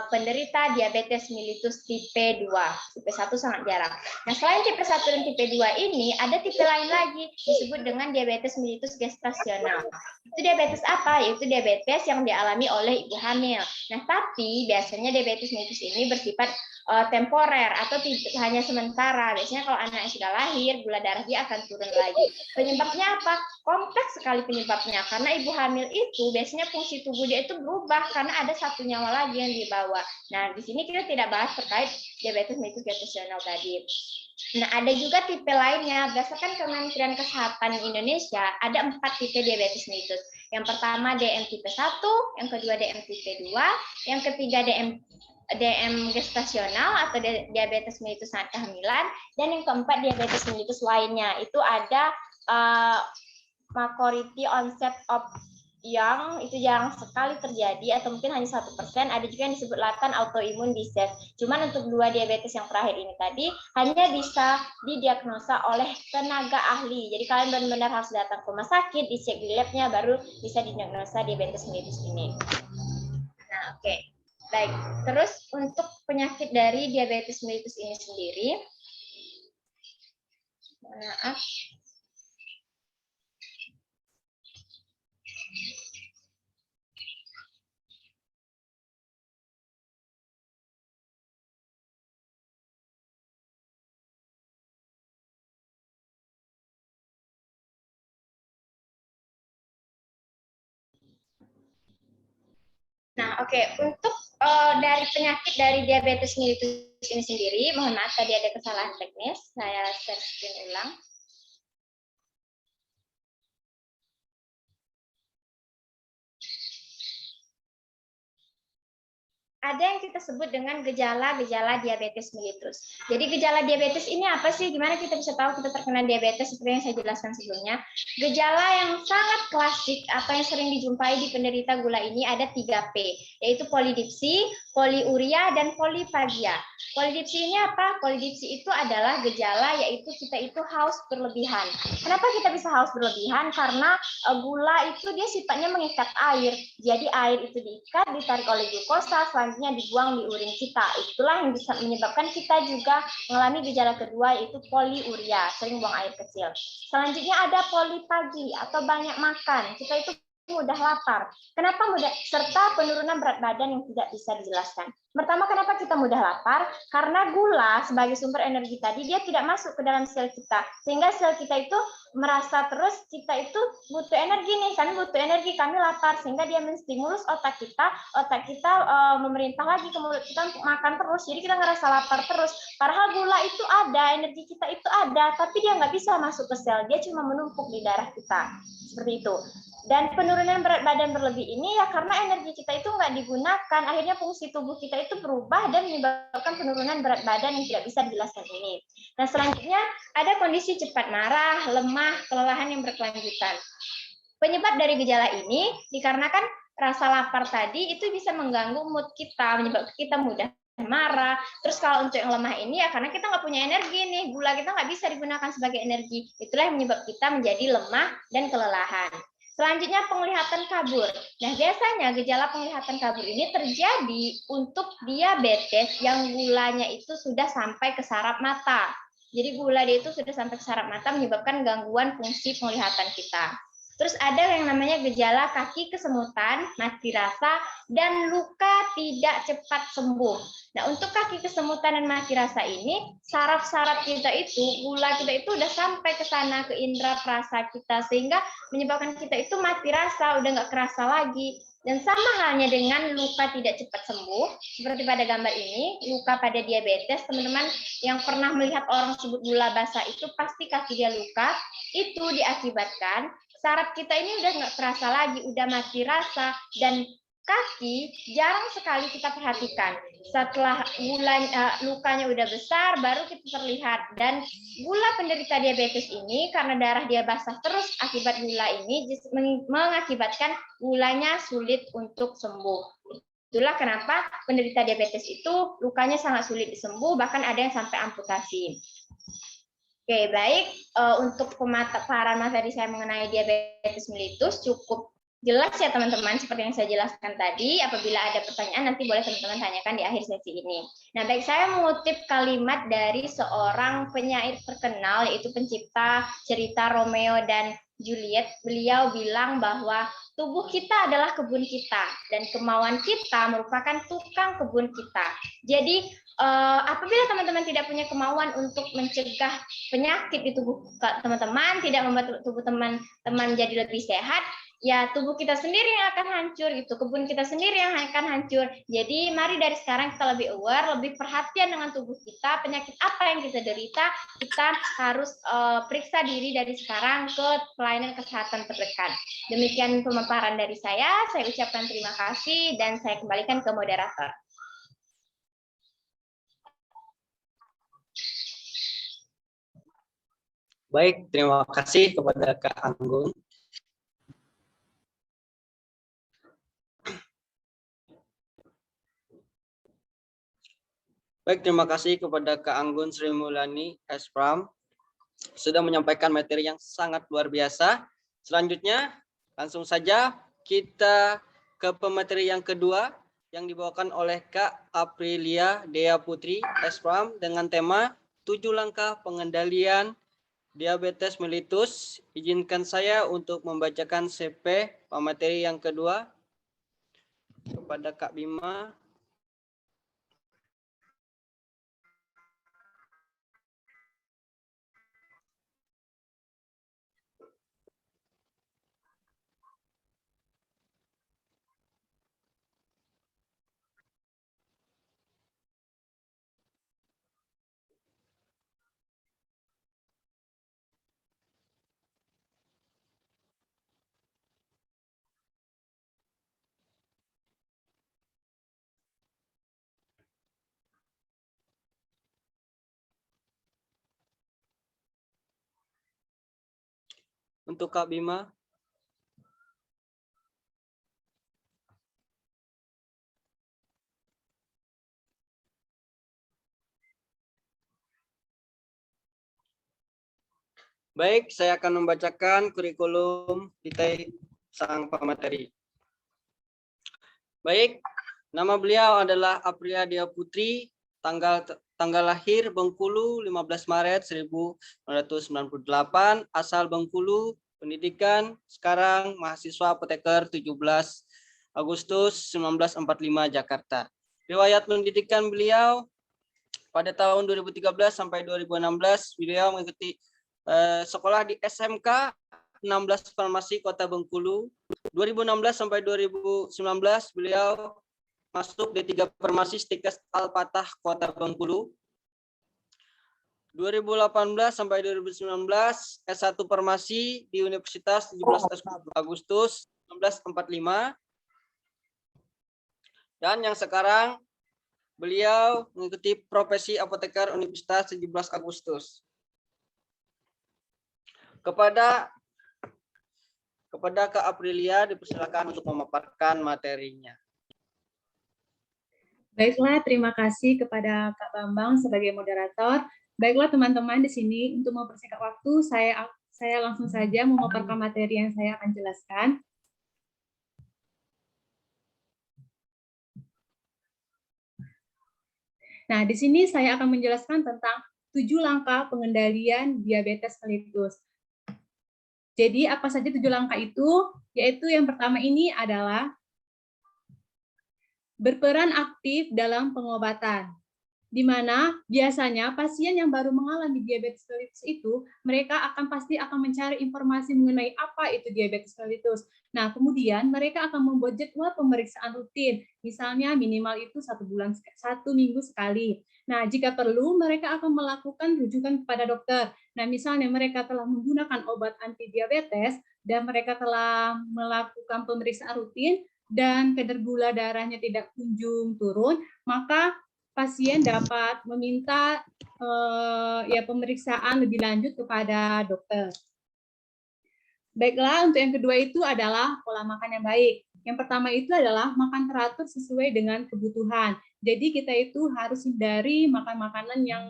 penderita diabetes mellitus tipe 2. Tipe 1 sangat jarang. Nah, selain tipe 1 dan tipe 2 ini, ada tipe lain lagi disebut dengan diabetes mellitus gestasional. Itu diabetes apa? Yaitu diabetes yang dialami oleh ibu hamil. Nah, tapi biasanya diabetes mellitus ini bersifat temporer atau hanya sementara. Biasanya kalau anak yang sudah lahir, gula darah dia akan turun lagi. Penyebabnya apa? Kompleks sekali penyebabnya. Karena ibu hamil itu biasanya fungsi tubuh dia itu berubah karena ada satu nyawa lagi yang dibawa. Nah, di sini kita tidak bahas terkait diabetes mellitus gestasional tadi. Nah, ada juga tipe lainnya. Berdasarkan Kementerian Kesehatan Indonesia, ada 4 tipe diabetes mellitus. Yang pertama DM tipe 1, yang kedua DM tipe 2, yang ketiga DM gestasional atau diabetes mellitus saat kehamilan, dan yang keempat diabetes mellitus lainnya. Itu ada maturity onset of yang itu jarang sekali terjadi atau mungkin hanya 1%. Ada juga yang disebut latent autoimmune disease. Cuman untuk 2 diabetes yang terakhir ini tadi hanya bisa didiagnosa oleh tenaga ahli. Jadi kalian benar-benar harus datang ke rumah sakit, dicek di labnya, baru bisa didiagnosa diabetes mellitus ini. Nah, oke. Baik, terus untuk penyakit dari diabetes mellitus ini sendiri, maaf. Nah, oke. Untuk dari penyakit dari diabetes mellitus ini sendiri, mohon maaf tadi ada kesalahan teknis, saya share screen ulang. Ada yang kita sebut dengan gejala-gejala diabetes mellitus. Jadi gejala diabetes ini apa sih? Gimana kita bisa tahu kita terkena diabetes seperti yang saya jelaskan sebelumnya? Gejala yang sangat klasik atau yang sering dijumpai di penderita gula ini ada 3P, yaitu polidipsi, poliuria, dan polifagia. Polidipsi ini apa? Polidipsi itu adalah gejala yaitu kita itu haus berlebihan. Kenapa kita bisa haus berlebihan? Karena gula itu dia sifatnya mengikat air. Jadi air itu diikat, ditarik oleh glukosa, selanjutnya dibuang di urin kita. Itulah yang bisa menyebabkan kita juga mengalami gejala kedua yaitu poliuria, sering buang air kecil. Selanjutnya ada polifagi atau banyak makan. Kita itu mudah lapar. Kenapa mudah? Serta penurunan berat badan yang tidak bisa dijelaskan. Pertama, kenapa kita mudah lapar? Karena gula sebagai sumber energi tadi dia tidak masuk ke dalam sel kita. Sehingga sel kita itu merasa terus kita itu butuh energi nih, kami butuh energi, kami lapar, sehingga dia menstimulus otak kita memerintah lagi ke mulut kita untuk makan terus. Jadi kita ngerasa lapar terus. Padahal gula itu ada, energi kita itu ada, tapi dia nggak bisa masuk ke sel, dia cuma menumpuk di darah kita. Seperti itu. Dan penurunan berat badan berlebih ini ya karena energi kita itu nggak digunakan, akhirnya fungsi tubuh kita itu berubah dan menyebabkan penurunan berat badan yang tidak bisa dijelaskan ini. Nah, selanjutnya ada kondisi cepat marah, lemah, kelelahan yang berkelanjutan. Penyebab dari gejala ini dikarenakan rasa lapar tadi itu bisa mengganggu mood kita, menyebabkan kita mudah marah. Terus kalau untuk yang lemah ini ya karena kita nggak punya energi nih, gula kita nggak bisa digunakan sebagai energi. Itulah yang menyebabkan kita menjadi lemah dan kelelahan. Selanjutnya penglihatan kabur. Nah, biasanya gejala penglihatan kabur ini terjadi untuk diabetes yang gulanya itu sudah sampai ke saraf mata. Jadi gula dia itu sudah sampai ke saraf mata menyebabkan gangguan fungsi penglihatan kita. Terus ada yang namanya gejala kaki kesemutan, mati rasa, dan luka tidak cepat sembuh. Nah, untuk kaki kesemutan dan mati rasa ini, saraf-saraf kita itu, gula kita itu udah sampai ke sana, ke indera perasa kita, sehingga menyebabkan kita itu mati rasa, udah nggak kerasa lagi. Dan sama halnya dengan luka tidak cepat sembuh, seperti pada gambar ini, luka pada diabetes, teman-teman yang pernah melihat orang sebut gula basah itu pasti kaki dia luka, itu diakibatkan saraf kita ini udah nggak terasa lagi, udah mati rasa, dan kaki jarang sekali kita perhatikan. Setelah lukanya udah besar, baru kita terlihat. Dan gula penderita diabetes ini, karena darah dia basah terus akibat gula ini, mengakibatkan gulanya sulit untuk sembuh. Itulah kenapa penderita diabetes itu lukanya sangat sulit disembuh, bahkan ada yang sampai amputasi. Oke, baik. Untuk pemaparan materi saya mengenai diabetes mellitus cukup jelas ya teman-teman, seperti yang saya jelaskan tadi. Apabila ada pertanyaan nanti boleh teman-teman tanyakan di akhir sesi ini. Nah, baik, saya mengutip kalimat dari seorang penyair terkenal, yaitu pencipta cerita Romeo dan Juliet. Beliau bilang bahwa tubuh kita adalah kebun kita dan kemauan kita merupakan tukang kebun kita. Jadi apabila teman-teman tidak punya kemauan untuk mencegah penyakit di tubuh teman-teman, tidak membuat tubuh teman-teman jadi lebih sehat, ya tubuh kita sendiri yang akan hancur, gitu. Kebun kita sendiri yang akan hancur. Jadi mari dari sekarang kita lebih aware, lebih perhatian dengan tubuh kita, penyakit apa yang kita derita, kita harus periksa diri dari sekarang ke pelayanan kesehatan terdekat. Demikian pemaparan dari saya ucapkan terima kasih dan saya kembalikan ke moderator. Baik, terima kasih kepada Kak Anggun. Baik, terima kasih kepada Kak Anggun Sri Mulyani Espram sudah menyampaikan materi yang sangat luar biasa. Selanjutnya, langsung saja kita ke pemateri yang kedua yang dibawakan oleh Kak Aprilia Dea Putri Espram dengan tema 7 langkah pengendalian diabetes mellitus. Izinkan saya untuk membacakan CP pemateri yang kedua kepada Kak Bima. Untuk Kak Bima. Baik, saya akan membacakan kurikulum vitae sang pemateri. Baik, nama beliau adalah Aprilia Dea Putri, tanggal lahir Bengkulu 15 Maret 1998, asal Bengkulu, pendidikan sekarang mahasiswa apoteker 17 Agustus 1945 Jakarta. Riwayat pendidikan beliau pada tahun 2013 sampai 2016 beliau mengikuti sekolah di SMK 16 Farmasi Kota Bengkulu. 2016 sampai 2019 beliau masuk D3 Farmasi Stikes Al-Fatah Kota Bengkulu. 2018 sampai 2019 S1 Farmasi di Universitas 17 Agustus 1945. Dan yang sekarang beliau mengikuti profesi apoteker Universitas 17 Agustus. Kepada Kak Aprilia dipersilakan untuk memaparkan materinya. Baiklah, terima kasih kepada Kak Bambang sebagai moderator. Baiklah teman-teman di sini untuk mempersingkat waktu saya langsung saja memaparkan materi yang saya akan jelaskan. Nah, di sini saya akan menjelaskan tentang 7 langkah pengendalian diabetes mellitus. Jadi apa saja 7 langkah itu? Yaitu yang pertama ini adalah berperan aktif dalam pengobatan. Di mana biasanya pasien yang baru mengalami diabetes mellitus itu, mereka pasti akan mencari informasi mengenai apa itu diabetes mellitus. Nah, kemudian mereka akan membuat jadwal pemeriksaan rutin, misalnya minimal itu 1 minggu sekali. Nah, jika perlu, mereka akan melakukan rujukan kepada dokter. Nah, misalnya mereka telah menggunakan obat anti diabetes dan mereka telah melakukan pemeriksaan rutin, dan kadar gula darahnya tidak kunjung turun, maka pasien dapat meminta pemeriksaan lebih lanjut kepada dokter. Baiklah, untuk yang kedua itu adalah pola makan yang baik. Yang pertama itu adalah makan teratur sesuai dengan kebutuhan. Jadi kita itu harus hindari makan makanan yang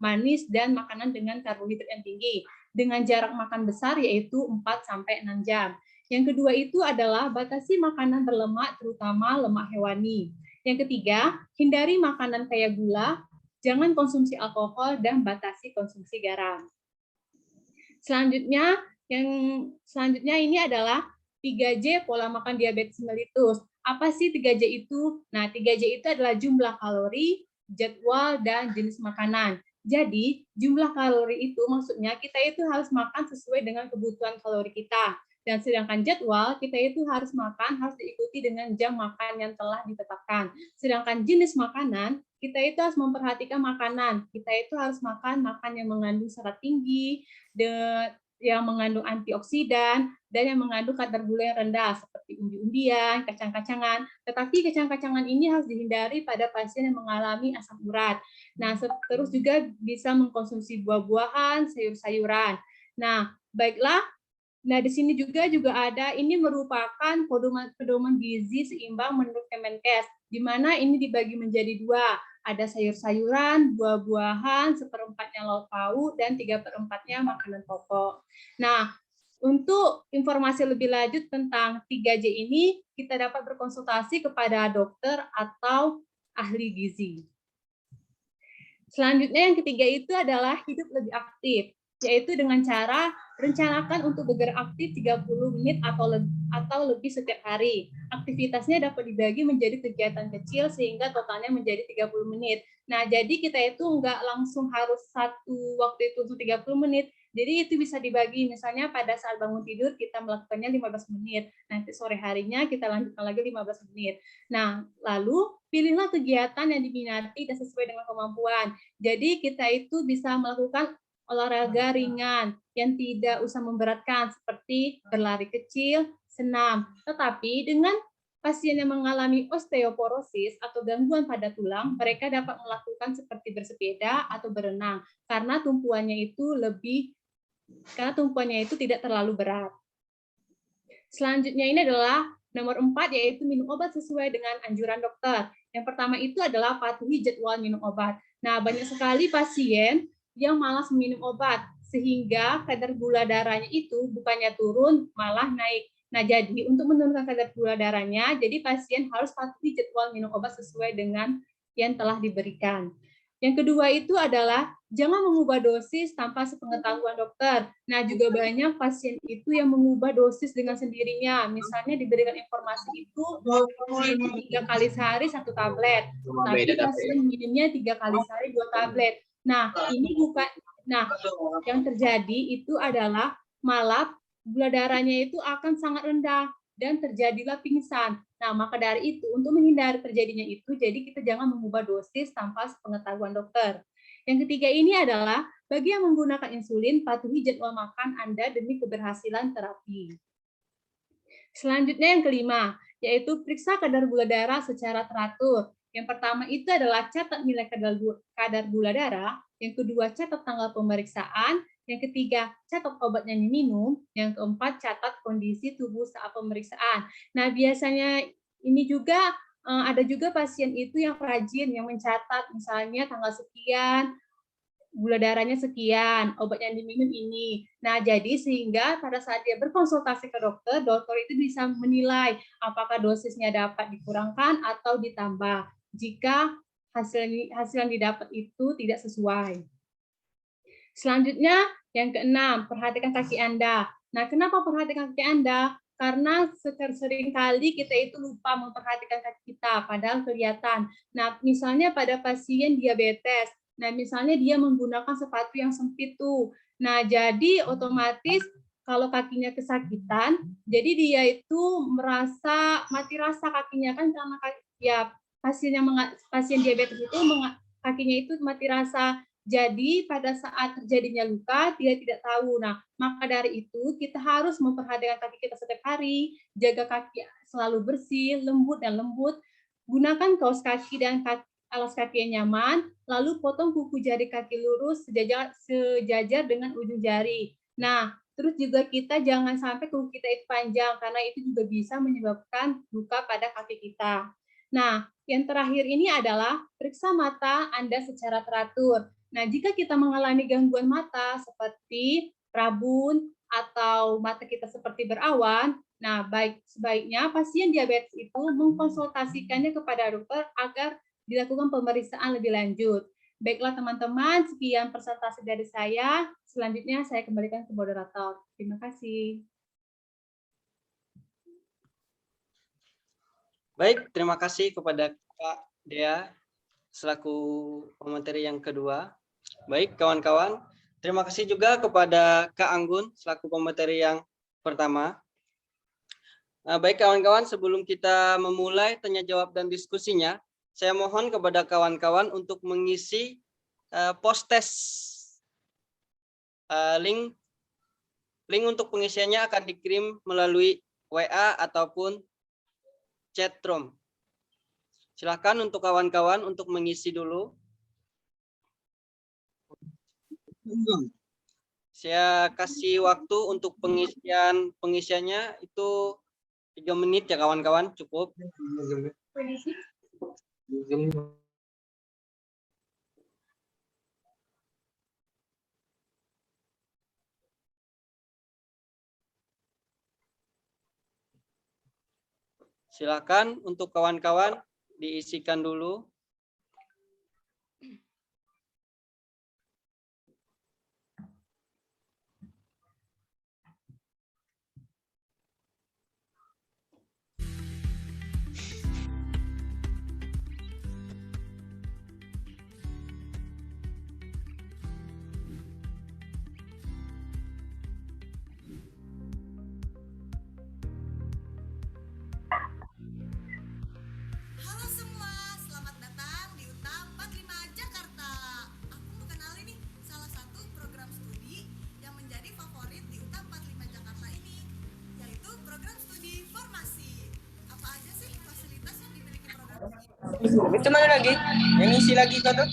manis dan makanan dengan karbohidrat yang tinggi dengan jarak makan besar yaitu 4-6 jam. Yang kedua itu adalah batasi makanan berlemak terutama lemak hewani. Yang ketiga, hindari makanan kaya gula, jangan konsumsi alkohol dan batasi konsumsi garam. Selanjutnya ini adalah 3J pola makan diabetes mellitus. Apa sih 3J itu? Nah, 3J itu adalah jumlah kalori, jadwal, dan jenis makanan. Jadi, jumlah kalori itu maksudnya kita itu harus makan sesuai dengan kebutuhan kalori kita. Dan sedangkan jadwal, kita itu harus makan, harus diikuti dengan jam makan yang telah ditetapkan. Sedangkan jenis makanan, kita itu harus memperhatikan makanan. Kita itu harus makan yang mengandung serat tinggi, yang mengandung antioksidan, dan yang mengandung kadar gula yang rendah, seperti umbi-umbian, kacang-kacangan. Tetapi kacang-kacangan ini harus dihindari pada pasien yang mengalami asam urat. Nah, terus juga bisa mengkonsumsi buah-buahan, sayur-sayuran. Nah, baiklah. Nah, di sini juga ada, ini merupakan pedoman gizi seimbang menurut Kemenkes, di mana ini dibagi menjadi 2. Ada sayur-sayuran, buah-buahan, 1/4-nya lauk pauk, dan 3/4-nya makanan pokok. Nah, untuk informasi lebih lanjut tentang 3J ini, kita dapat berkonsultasi kepada dokter atau ahli gizi. Selanjutnya yang ketiga itu adalah hidup lebih aktif, yaitu dengan cara rencanakan untuk bergerak aktif 30 menit atau lebih setiap hari. Aktivitasnya dapat dibagi menjadi kegiatan kecil sehingga totalnya menjadi 30 menit. Nah, jadi kita itu nggak langsung harus satu waktu itu untuk 30 menit. Jadi itu bisa dibagi, misalnya pada saat bangun tidur kita melakukannya 15 menit. Nanti sore harinya kita lanjutkan lagi 15 menit. Nah, lalu pilihlah kegiatan yang diminati dan sesuai dengan kemampuan. Jadi kita itu bisa melakukan olahraga ringan yang tidak usah memberatkan seperti berlari kecil, senam. Tetapi dengan pasien yang mengalami osteoporosis atau gangguan pada tulang, mereka dapat melakukan seperti bersepeda atau berenang karena tumpuannya itu tidak terlalu berat. Selanjutnya ini adalah nomor 4, yaitu minum obat sesuai dengan anjuran dokter. Yang pertama itu adalah patuhi jadwal minum obat. Nah, banyak sekali pasien yang malas minum obat, sehingga kadar gula darahnya itu bukannya turun, malah naik. Nah, jadi untuk menurunkan kadar gula darahnya, jadi pasien harus patuhi jadwal minum obat sesuai dengan yang telah diberikan. Yang kedua itu adalah jangan mengubah dosis tanpa sepengetahuan dokter. Nah, juga banyak pasien itu yang mengubah dosis dengan sendirinya. Misalnya diberikan informasi itu 3 kali sehari 1 tablet, tapi pasien minumnya 3 kali sehari 2 tablet. Nah, ini bukan. Nah, yang terjadi itu adalah malah gula darahnya itu akan sangat rendah dan terjadilah pingsan. Nah, maka dari itu untuk menghindari terjadinya itu, jadi kita jangan mengubah dosis tanpa sepengetahuan dokter. Yang ketiga ini adalah bagi yang menggunakan insulin, patuhi jadwal makan Anda demi keberhasilan terapi. Selanjutnya yang kelima, yaitu periksa kadar gula darah secara teratur. Yang pertama itu adalah catat nilai kadar gula darah, yang kedua catat tanggal pemeriksaan, yang ketiga catat obat yang diminum, yang keempat catat kondisi tubuh saat pemeriksaan. Nah, biasanya ini juga ada juga pasien itu yang rajin yang mencatat misalnya tanggal sekian, gula darahnya sekian, obat yang diminum ini. Nah, jadi sehingga pada saat dia berkonsultasi ke dokter, dokter itu bisa menilai apakah dosisnya dapat dikurangkan atau ditambah jika hasil yang didapat itu tidak sesuai. Selanjutnya, yang keenam, perhatikan kaki Anda. Nah, kenapa perhatikan kaki Anda? Karena seringkali kita itu lupa memperhatikan kaki kita, padahal kelihatan. Nah, misalnya pada pasien diabetes, nah misalnya dia menggunakan sepatu yang sempit tuh. Nah, jadi otomatis kalau kakinya kesakitan, jadi dia itu merasa mati rasa kakinya kan karena ya pasien diabetes itu kakinya itu mati rasa. Jadi pada saat terjadinya luka dia tidak tahu. Nah, maka dari itu kita harus memperhatikan kaki kita setiap hari, jaga kaki selalu bersih, lembut dan lembut. Gunakan kaos kaki dan alas kaki yang nyaman, lalu potong kuku jari kaki lurus sejajar dengan ujung jari. Nah, terus juga kita jangan sampai kuku kita itu panjang, karena itu juga bisa menyebabkan luka pada kaki kita. Nah, yang terakhir ini adalah periksa mata Anda secara teratur. Nah, jika kita mengalami gangguan mata seperti rabun atau mata kita seperti berawan, nah sebaiknya pasien diabetes itu mengkonsultasikannya kepada dokter agar dilakukan pemeriksaan lebih lanjut. Baiklah teman-teman, sekian presentasi dari saya. Selanjutnya saya kembalikan ke moderator. Terima kasih. Baik, terima kasih kepada Kak Dea selaku pemateri yang kedua. Baik, kawan-kawan, terima kasih juga kepada Kak Anggun selaku pemateri yang pertama. Baik, kawan-kawan, sebelum kita memulai tanya jawab dan diskusinya, saya mohon kepada kawan-kawan untuk mengisi post-test. Link untuk pengisiannya akan dikirim melalui WA ataupun chat room. Silakan untuk kawan-kawan untuk mengisi dulu. Saya kasih waktu untuk pengisiannya itu 3 menit ya kawan-kawan, cukup. Silakan untuk kawan-kawan diisikan dulu. Halo semua, selamat datang di UTA 45 Jakarta. Aku mau kenalin nih salah satu program studi yang menjadi favorit di UTA 45 Jakarta ini, yaitu program studi farmasi. Apa aja sih fasilitas yang dimiliki program studi? Itu mana lagi? Yang isi lagi kau tuh?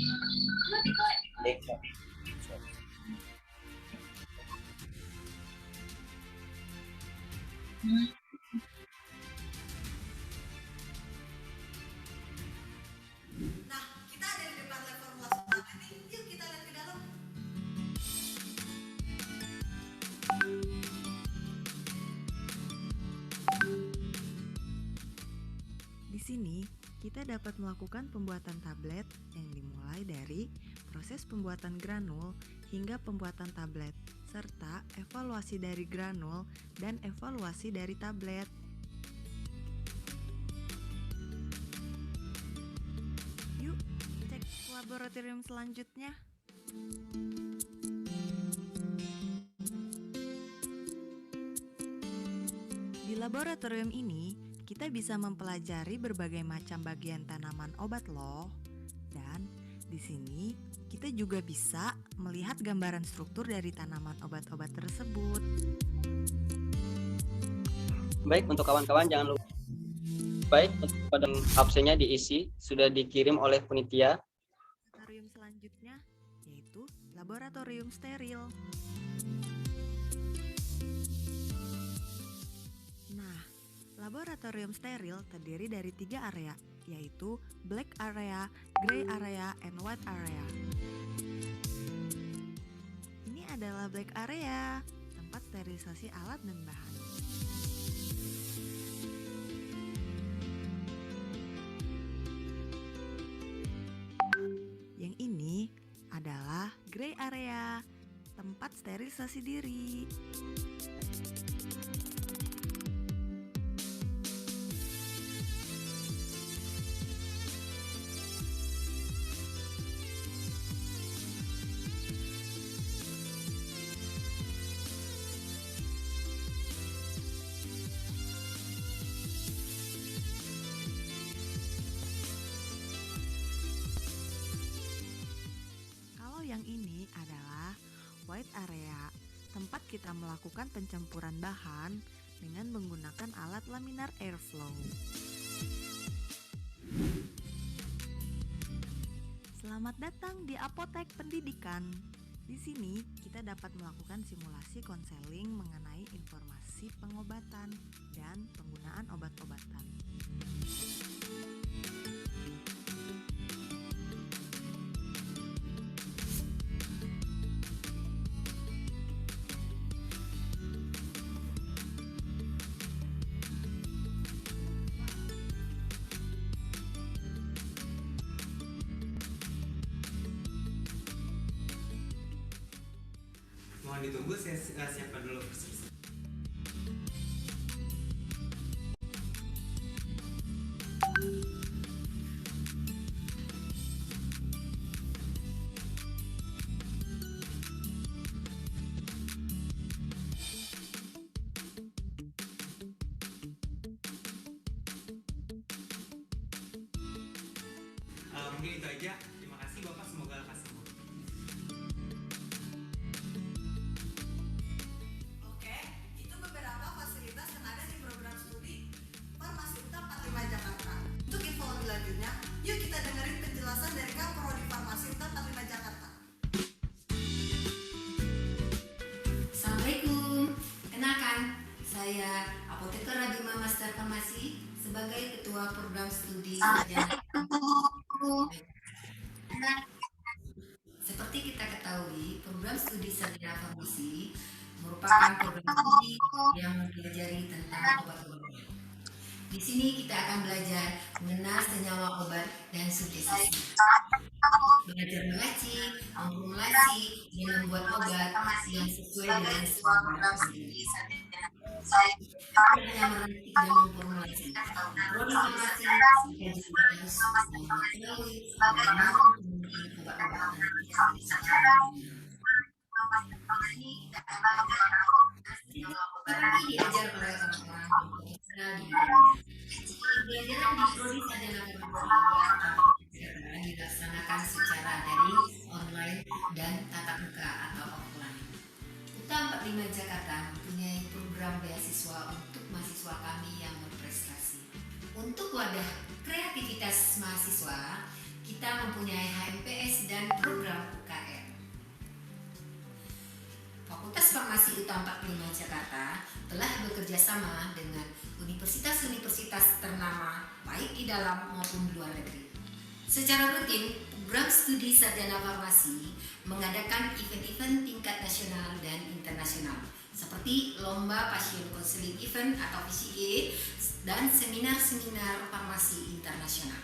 Nah, kita ada di depan lab formulasi utama nih. Yuk kita lihat ke dalam. Di sini, kita dapat melakukan pembuatan tablet yang dimulai dari proses pembuatan granul hingga pembuatan tablet, serta evaluasi dari granul dan evaluasi dari tablet. Yuk, cek laboratorium selanjutnya. Di laboratorium ini, kita bisa mempelajari berbagai macam bagian tanaman obat loh. Dan di sini kita juga bisa melihat gambaran struktur dari tanaman obat-obat tersebut. Baik, untuk kawan-kawan jangan lupa. Baik, untuk pada absennya diisi, sudah dikirim oleh panitia. Laboratorium selanjutnya yaitu laboratorium steril. Nah, laboratorium steril terdiri dari 3 area, yaitu black area, gray area, and white area. Ini adalah black area, tempat sterilisasi alat dan bahan. Yang ini adalah gray area, tempat sterilisasi diri. Kalau yang ini adalah white area, tempat kita melakukan pencampuran bahan dengan menggunakan alat laminar airflow. Selamat datang di Apotek Pendidikan. Di sini kita dapat melakukan simulasi konseling mengenai informasi pengobatan dan penggunaan obat-obatan. Mohon ditunggu, saya siapkan dulu persisnya. Mungkin itu aja. Terima kasih Bapak, semoga lekas sembuh. Oke, itu beberapa fasilitas yang ada di program studi Farmasi UTA 45 Jakarta. Untuk info lebih lanjutnya, yuk kita dengerin penjelasan dari Kak Prodi Farmasi UTA 45 Jakarta. Assalamualaikum. Kenalkan, saya Apoteker Rabima Master Farmasi sebagai Ketua Program Studi Sarjana. Seperti kita ketahui, program studi sarjana farmasi merupakan program studi yang mempelajari tentang obat-obatan. Di sini kita akan belajar mengenal senyawa obat dan substansi. Belajar meracik, memformulasi, dan membuat obat yang sesuai dengan standar studi. Hanya meracik dan memformulasi. Prodi farmasi kita juga harus mengetahui bagaimana menggunakan obat-obatan secara ini diajar oleh orang-orang yang profesional di bidangnya. Pembelajaran di prodi sarjana farmasi dilaksanakan secara daring, online, dan tatap muka atau offline. UTA 45 Jakarta mempunyai program beasiswa untuk mahasiswa kami yang berprestasi. Untuk wadah kreativitas mahasiswa, kita mempunyai HMPS dan program UKM. Fakultas Farmasi UTA 45 Jakarta telah bekerja sama dengan universitas-universitas ternama baik di dalam maupun di luar negeri. Secara rutin, program studi sarjana farmasi mengadakan event-event tingkat nasional dan internasional seperti lomba pasien konseling event atau PCE dan seminar-seminar farmasi internasional.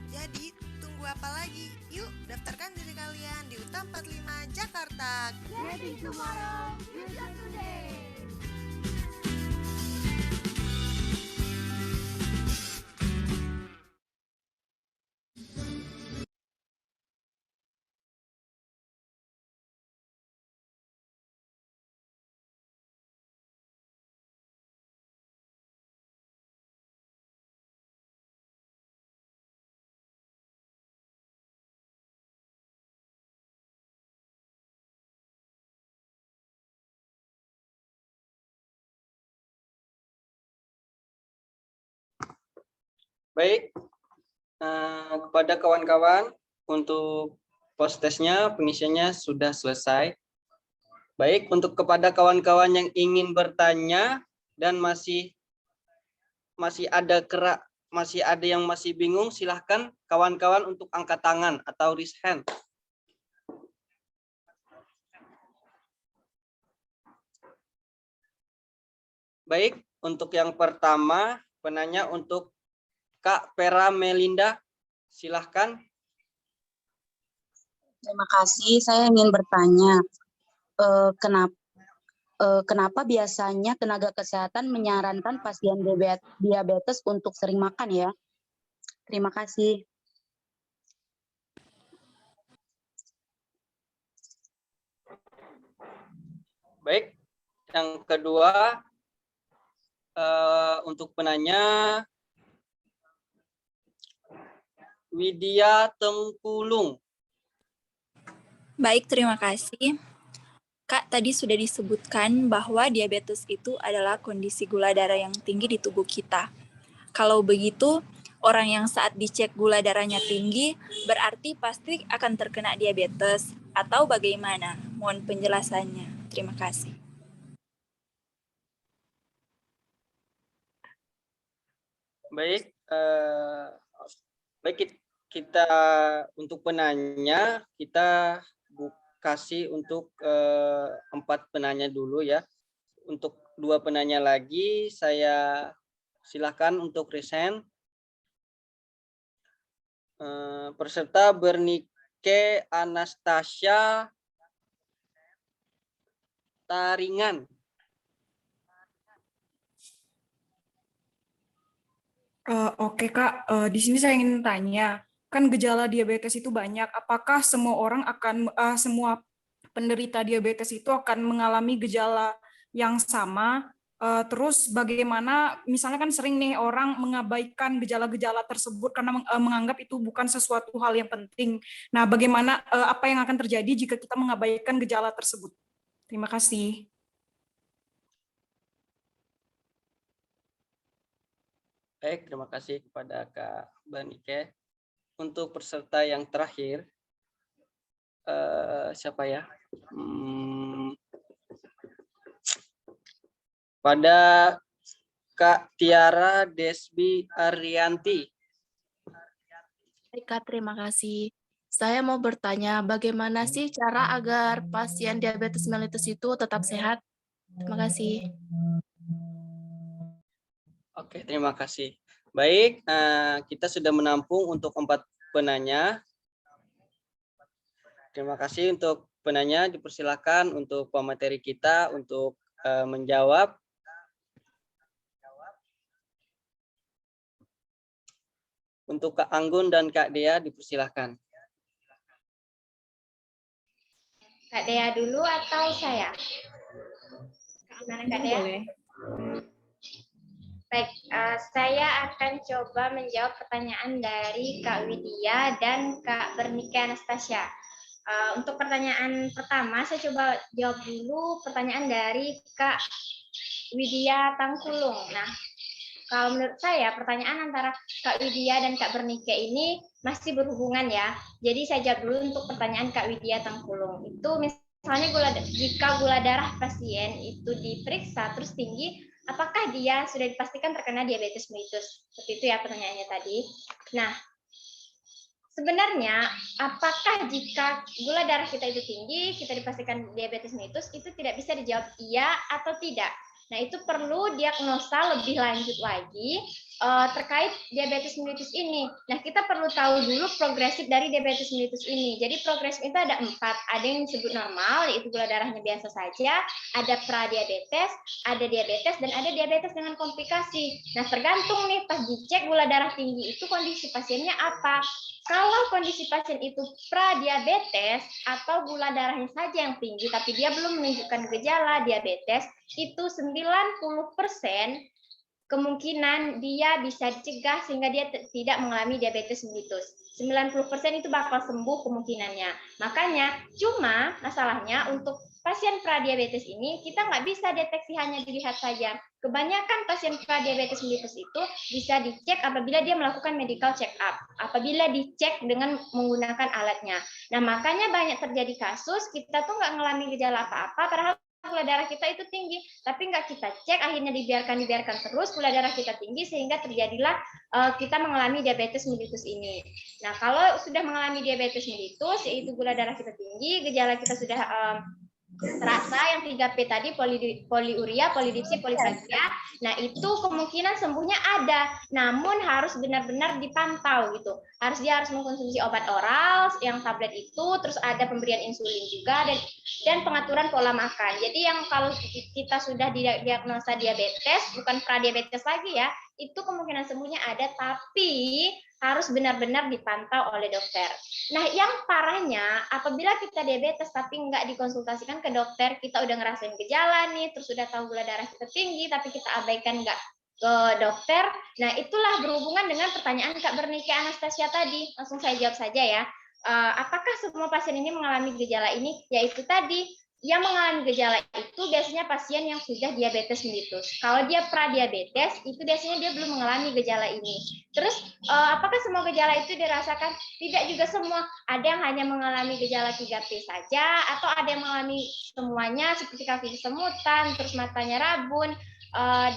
Jadi, tunggu apa lagi? Yuk, daftarkan diri kalian di UTA 45 Jakarta. Ready tomorrow, future today. Baik, kepada kawan-kawan untuk post-testnya, pengisiannya sudah selesai. Baik, untuk kepada kawan-kawan yang ingin bertanya dan masih ada yang masih bingung, silahkan kawan-kawan untuk angkat tangan atau raise hand. Baik, untuk yang pertama, penanya untuk Kak Vera Melinda, silahkan. Terima kasih, saya ingin bertanya, kenapa biasanya tenaga kesehatan menyarankan pasien diabetes untuk sering makan ya? Terima kasih. Baik, yang kedua untuk penanya Widya Tengkulung. Baik, terima kasih. Kak, tadi sudah disebutkan bahwa diabetes itu adalah kondisi gula darah yang tinggi di tubuh kita. Kalau begitu, orang yang saat dicek gula darahnya tinggi berarti pasti akan terkena diabetes atau bagaimana? Mohon penjelasannya. Terima kasih. Baik, kita untuk penanya kita kasih untuk 4 penanya dulu ya. Untuk 2 penanya lagi saya silakan untuk resend. Peserta Bernike Anastasia Taringan. Oke Kak, di sini saya ingin tanya, kan gejala diabetes itu banyak. Apakah semua orang semua penderita diabetes itu akan mengalami gejala yang sama? Terus bagaimana, misalnya kan sering nih orang mengabaikan gejala-gejala tersebut karena menganggap itu bukan sesuatu hal yang penting. Nah, bagaimana apa yang akan terjadi jika kita mengabaikan gejala tersebut? Terima kasih. Baik, terima kasih kepada Kak Bernike. Untuk peserta yang terakhir, siapa ya? Pada Kak Tiara Desbi Arianti. Baik, Kak, terima kasih. Saya mau bertanya, bagaimana sih cara agar pasien diabetes mellitus itu tetap sehat? Terima kasih. Oke, terima kasih. Baik, kita sudah menampung untuk 4 penanya. Terima kasih untuk penanya, dipersilakan untuk pemateri kita untuk menjawab. Untuk Kak Anggun dan Kak Dea dipersilakan. Kak Dea dulu atau saya? Gimana Kak Dea? Boleh. Baik, saya akan coba menjawab pertanyaan dari Kak Widya dan Kak Bernike Anastasia. Untuk pertanyaan pertama, saya coba jawab dulu pertanyaan dari Kak Widya Tangkulung. Nah, kalau menurut saya pertanyaan antara Kak Widya dan Kak Bernike ini masih berhubungan ya. Jadi saya jawab dulu untuk pertanyaan Kak Widya Tangkulung. Itu misalnya jika gula darah pasien itu diperiksa terus tinggi, apakah dia sudah dipastikan terkena diabetes mellitus? Seperti itu ya pertanyaannya tadi. Nah, sebenarnya apakah jika gula darah kita itu tinggi, kita dipastikan diabetes mellitus, itu tidak bisa dijawab iya atau tidak. Nah, itu perlu diagnosa lebih lanjut lagi terkait diabetes mellitus ini. Nah, kita perlu tahu dulu progresif dari diabetes mellitus ini. Jadi progresif itu ada 4. Ada yang disebut normal, yaitu gula darahnya biasa saja. Ada pradiabetes, ada diabetes, dan ada diabetes dengan komplikasi. Nah, tergantung nih pas dicek gula darah tinggi itu kondisi pasiennya apa. Kalau kondisi pasien itu pradiabetes atau gula darahnya saja yang tinggi, tapi dia belum menunjukkan gejala diabetes, itu 90% kemungkinan dia bisa dicegah sehingga dia tidak mengalami diabetes mellitus. 90% itu bakal sembuh kemungkinannya. Makanya, cuma masalahnya untuk pasien pradiabetes ini kita nggak bisa deteksi hanya dilihat saja. Kebanyakan pasien pradiabetes mellitus itu bisa dicek apabila dia melakukan medical check up, apabila dicek dengan menggunakan alatnya. Nah, makanya banyak terjadi kasus kita tuh nggak mengalami gejala apa-apa, padahal gula darah kita itu tinggi, tapi nggak kita cek, akhirnya dibiarkan terus gula darah kita tinggi sehingga terjadilah kita mengalami diabetes mellitus ini. Nah, kalau sudah mengalami diabetes mellitus, yaitu gula darah kita tinggi, gejala kita sudah terasa yang 3P tadi, poliuria, polidipsi, polisakia. Nah, itu kemungkinan sembuhnya ada, namun harus benar-benar dipantau gitu. Dia harus mengkonsumsi obat oral yang tablet itu, terus ada pemberian insulin juga dan pengaturan pola makan. Jadi yang kalau kita sudah didiagnosa diabetes, bukan pradiabetes lagi ya, itu kemungkinan sembuhnya ada, tapi harus benar-benar dipantau oleh dokter. Nah, yang parahnya apabila kita diabetes tapi nggak dikonsultasikan ke dokter, kita udah ngerasain gejala nih, terus udah tahu gula darah kita tinggi, tapi kita abaikan nggak ke dokter. Nah, itulah berhubungan dengan pertanyaan Kak Bernike Anastasia tadi. Langsung saya jawab saja ya. Apakah semua pasien ini mengalami gejala ini? Yaitu tadi, yang mengalami gejala itu biasanya pasien yang sudah diabetes mellitus. Kalau dia pradiabetes, itu biasanya dia belum mengalami gejala ini. Terus, apakah semua gejala itu dirasakan? Tidak juga semua. Ada yang hanya mengalami gejala 3P saja, atau ada yang mengalami semuanya seperti kaki kesemutan, terus matanya rabun,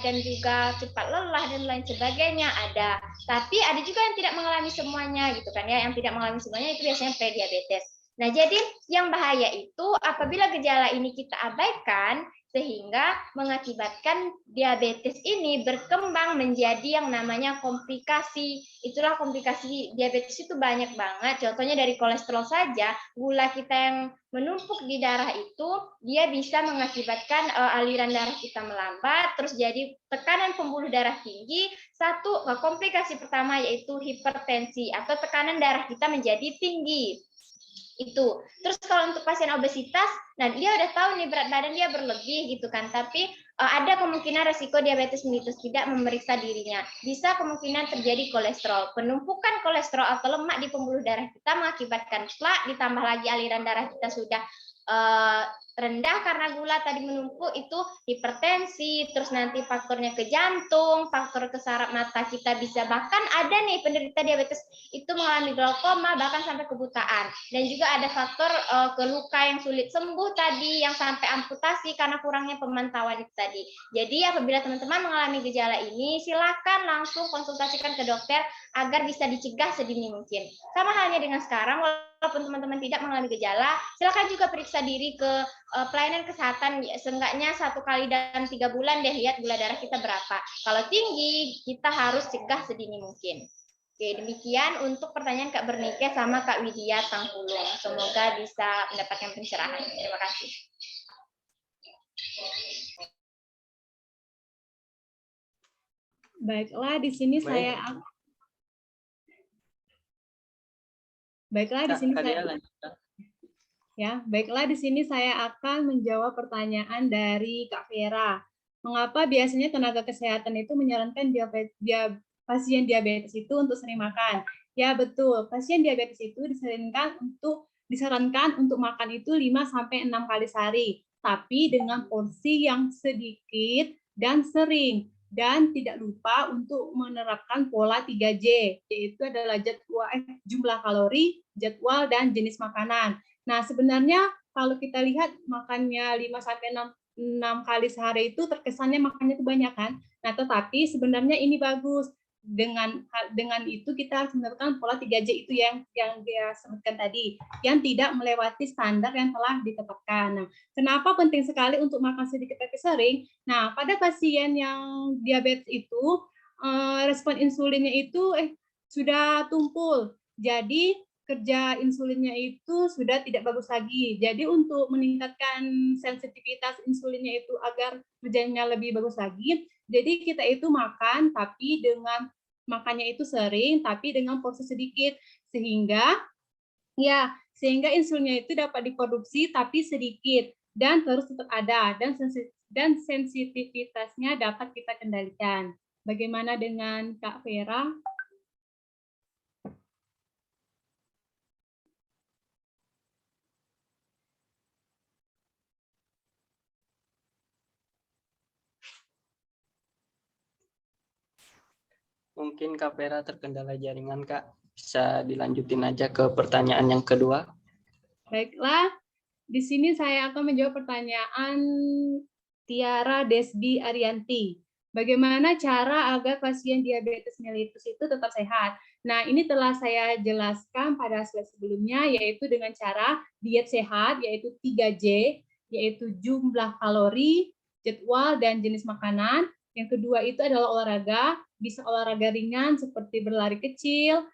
dan juga cepat lelah dan lain sebagainya ada. Tapi ada juga yang tidak mengalami semuanya gitu kan ya. Yang tidak mengalami semuanya itu biasanya prediabetes. Nah, jadi yang bahaya itu apabila gejala ini kita abaikan sehingga mengakibatkan diabetes ini berkembang menjadi yang namanya komplikasi. Itulah komplikasi diabetes itu banyak banget. Contohnya dari kolesterol saja, gula kita yang menumpuk di darah itu dia bisa mengakibatkan aliran darah kita melambat, terus jadi tekanan pembuluh darah tinggi. Satu komplikasi pertama yaitu hipertensi atau tekanan darah kita menjadi tinggi. Itu. Terus kalau untuk pasien obesitas, nah dia udah tahu nih berat badan dia berlebih gitu kan, tapi ada kemungkinan resiko diabetes mellitus tidak memeriksa dirinya. Bisa kemungkinan terjadi kolesterol. Penumpukan kolesterol atau lemak di pembuluh darah kita mengakibatkan plak, ditambah lagi aliran darah kita sudah rendah karena gula tadi menumpuk, itu hipertensi, terus nanti faktornya ke jantung, faktor ke saraf mata kita bisa, bahkan ada nih penderita diabetes itu mengalami glaukoma bahkan sampai kebutaan, dan juga ada faktor ke luka yang sulit sembuh tadi yang sampai amputasi karena kurangnya pemantauan itu tadi. Jadi apabila teman-teman mengalami gejala ini, silakan langsung konsultasikan ke dokter agar bisa dicegah sedini mungkin. Sama halnya dengan sekarang, walaupun teman-teman tidak mengalami gejala, silakan juga periksa diri ke pelayanan kesehatan, seenggaknya 1 kali dalam 3 bulan deh, lihat gula darah kita berapa. Kalau tinggi, kita harus cegah sedini mungkin. Oke, demikian untuk pertanyaan Kak Bernike sama Kak Widya Tangkulung. Semoga bisa mendapatkan pencerahan. Terima kasih. Baiklah, di sini saya Baiklah, di sini saya akan menjawab pertanyaan dari Kak Vera. Mengapa biasanya tenaga kesehatan itu menyarankan pasien diabetes itu untuk sering makan? Ya, betul. Pasien diabetes itu disarankan untuk makan itu 5-6 kali sehari, tapi dengan porsi yang sedikit dan sering. Dan tidak lupa untuk menerapkan pola 3J, yaitu adalah jumlah kalori, jadwal, dan jenis makanan. Nah, sebenarnya kalau kita lihat makannya 5-6 kali sehari itu terkesannya makannya kebanyakan. Nah, tetapi sebenarnya ini bagus. Dengan itu kita harus menerapkan pola 3J itu yang dia sebutkan tadi, yang tidak melewati standar yang telah ditetapkan. Nah, kenapa penting sekali untuk makan sedikit tapi sering? Nah, pada pasien yang diabetes itu respon insulinnya itu sudah tumpul. Jadi kerja insulinnya itu sudah tidak bagus lagi. Jadi untuk meningkatkan sensitivitas insulinnya itu agar kerjanya lebih bagus lagi, jadi kita itu makan tapi dengan makannya itu sering tapi dengan porsi sedikit, sehingga insulinnya itu dapat diproduksi tapi sedikit dan terus tetap ada, dan sensitivitasnya dapat kita kendalikan. Bagaimana dengan Kak Vera? Mungkin Kak Vera terkendala jaringan, Kak. Bisa dilanjutin aja ke pertanyaan yang kedua. Baiklah, di sini saya akan menjawab pertanyaan Tiara Desbi Arianti. Bagaimana cara agar pasien diabetes mellitus itu tetap sehat? Nah, ini telah saya jelaskan pada slide sebelumnya, yaitu dengan cara diet sehat, yaitu 3J, yaitu jumlah kalori, jadwal, dan jenis makanan. Yang kedua itu adalah olahraga, bisa olahraga ringan seperti berlari kecil,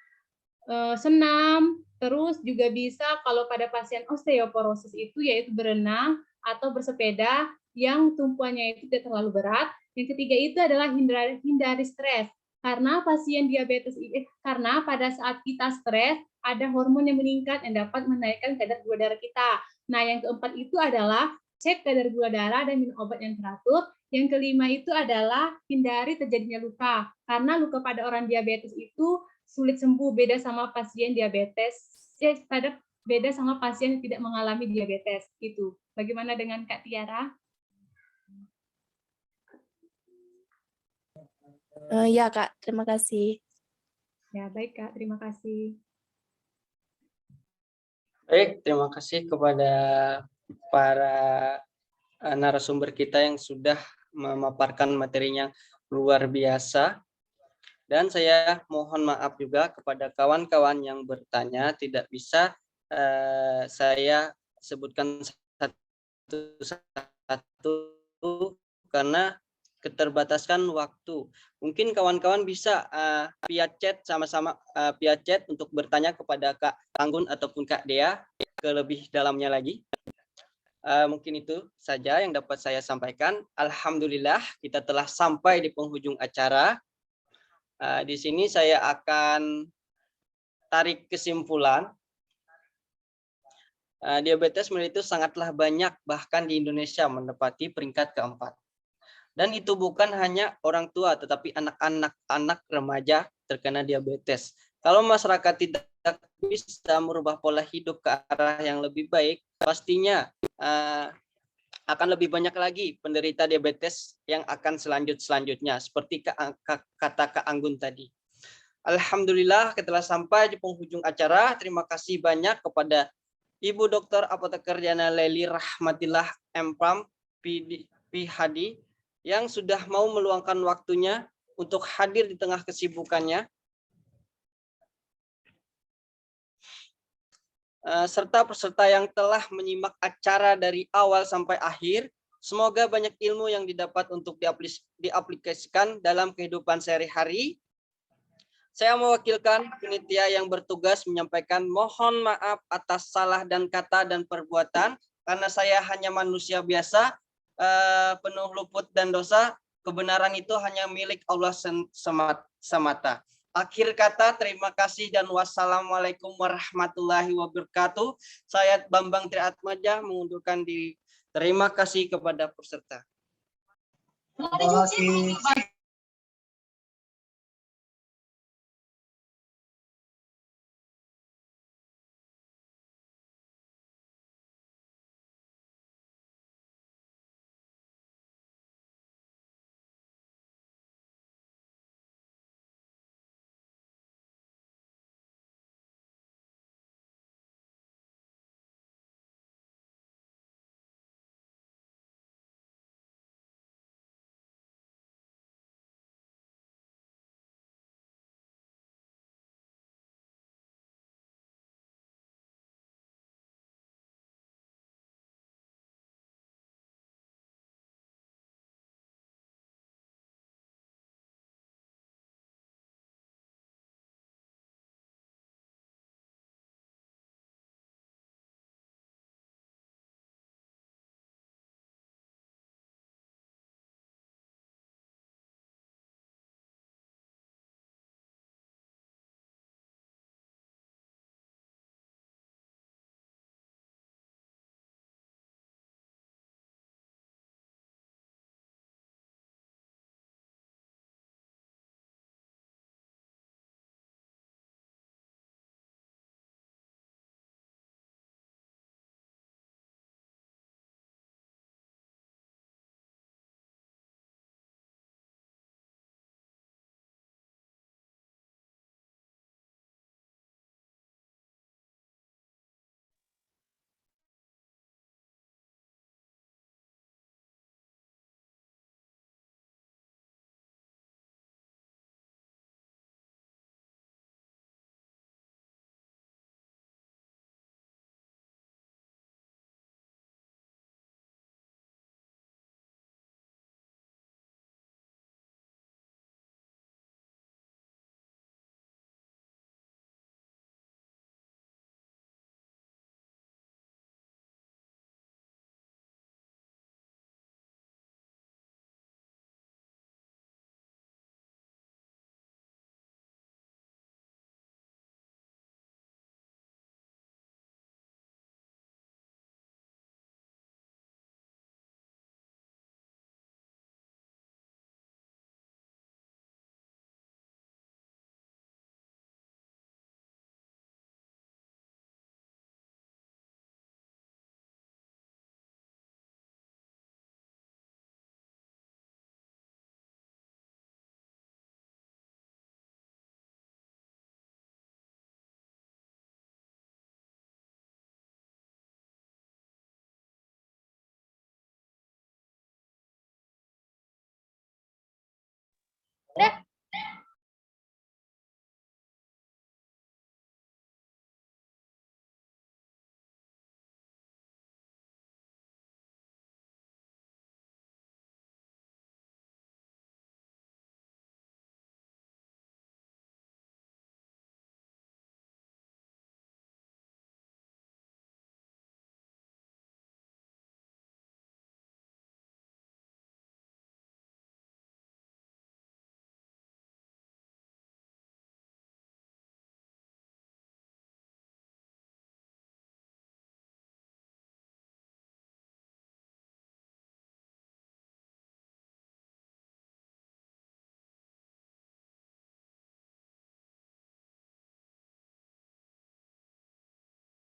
senam, terus juga bisa kalau pada pasien osteoporosis itu yaitu berenang atau bersepeda yang tumpuannya itu tidak terlalu berat. Yang ketiga itu adalah hindari stres, karena pasien diabetes karena pada saat kita stres ada hormon yang meningkat yang dapat menaikkan kadar gula darah kita. Nah, yang keempat itu adalah cek kadar gula darah dan minum obat yang teratur. Yang kelima itu adalah hindari terjadinya luka, karena luka pada orang diabetes itu sulit sembuh, beda sama pasien diabetes. Pada beda sama pasien yang tidak mengalami diabetes. Itu. Bagaimana dengan Kak Tiara? Ya, Kak. Terima kasih. Ya, baik Kak. Terima kasih. Baik, terima kasih kepada para narasumber kita yang sudah memaparkan materinya luar biasa. Dan saya mohon maaf juga kepada kawan-kawan yang bertanya, tidak bisa saya sebutkan satu-satu karena keterbatasan waktu. Mungkin kawan-kawan bisa via chat sama-sama via chat untuk bertanya kepada Kak Anggun ataupun Kak Dea ke lebih dalamnya lagi. Mungkin itu saja yang dapat saya sampaikan. Alhamdulillah kita telah sampai di penghujung acara. Di sini saya akan tarik kesimpulan. Diabetes mellitus sangatlah banyak, bahkan di Indonesia menempati peringkat keempat. Dan itu bukan hanya orang tua, tetapi anak-anak, anak remaja terkena diabetes. Kalau masyarakat tidak bisa merubah pola hidup ke arah yang lebih baik, pastinya akan lebih banyak lagi penderita diabetes yang akan selanjutnya, seperti kata Kak Anggun tadi. Alhamdulillah kita telah sampai di penghujung acara. Terima kasih banyak kepada Ibu Dr. Apoteker Diana Lely Rahmatillah MPram PhD yang sudah mau meluangkan waktunya untuk hadir di tengah kesibukannya, serta peserta yang telah menyimak acara dari awal sampai akhir. Semoga banyak ilmu yang didapat untuk diaplikasikan dalam kehidupan sehari-hari. Saya mewakilkan panitia yang bertugas menyampaikan mohon maaf atas salah dan kata dan perbuatan, karena saya hanya manusia biasa, penuh luput dan dosa. Kebenaran itu hanya milik Allah semata. Akhir kata, terima kasih dan wassalamualaikum warahmatullahi wabarakatuh. Saya Bambang Triatmaja mengundurkan diri. Terima kasih kepada peserta. Terima kasih. Dah.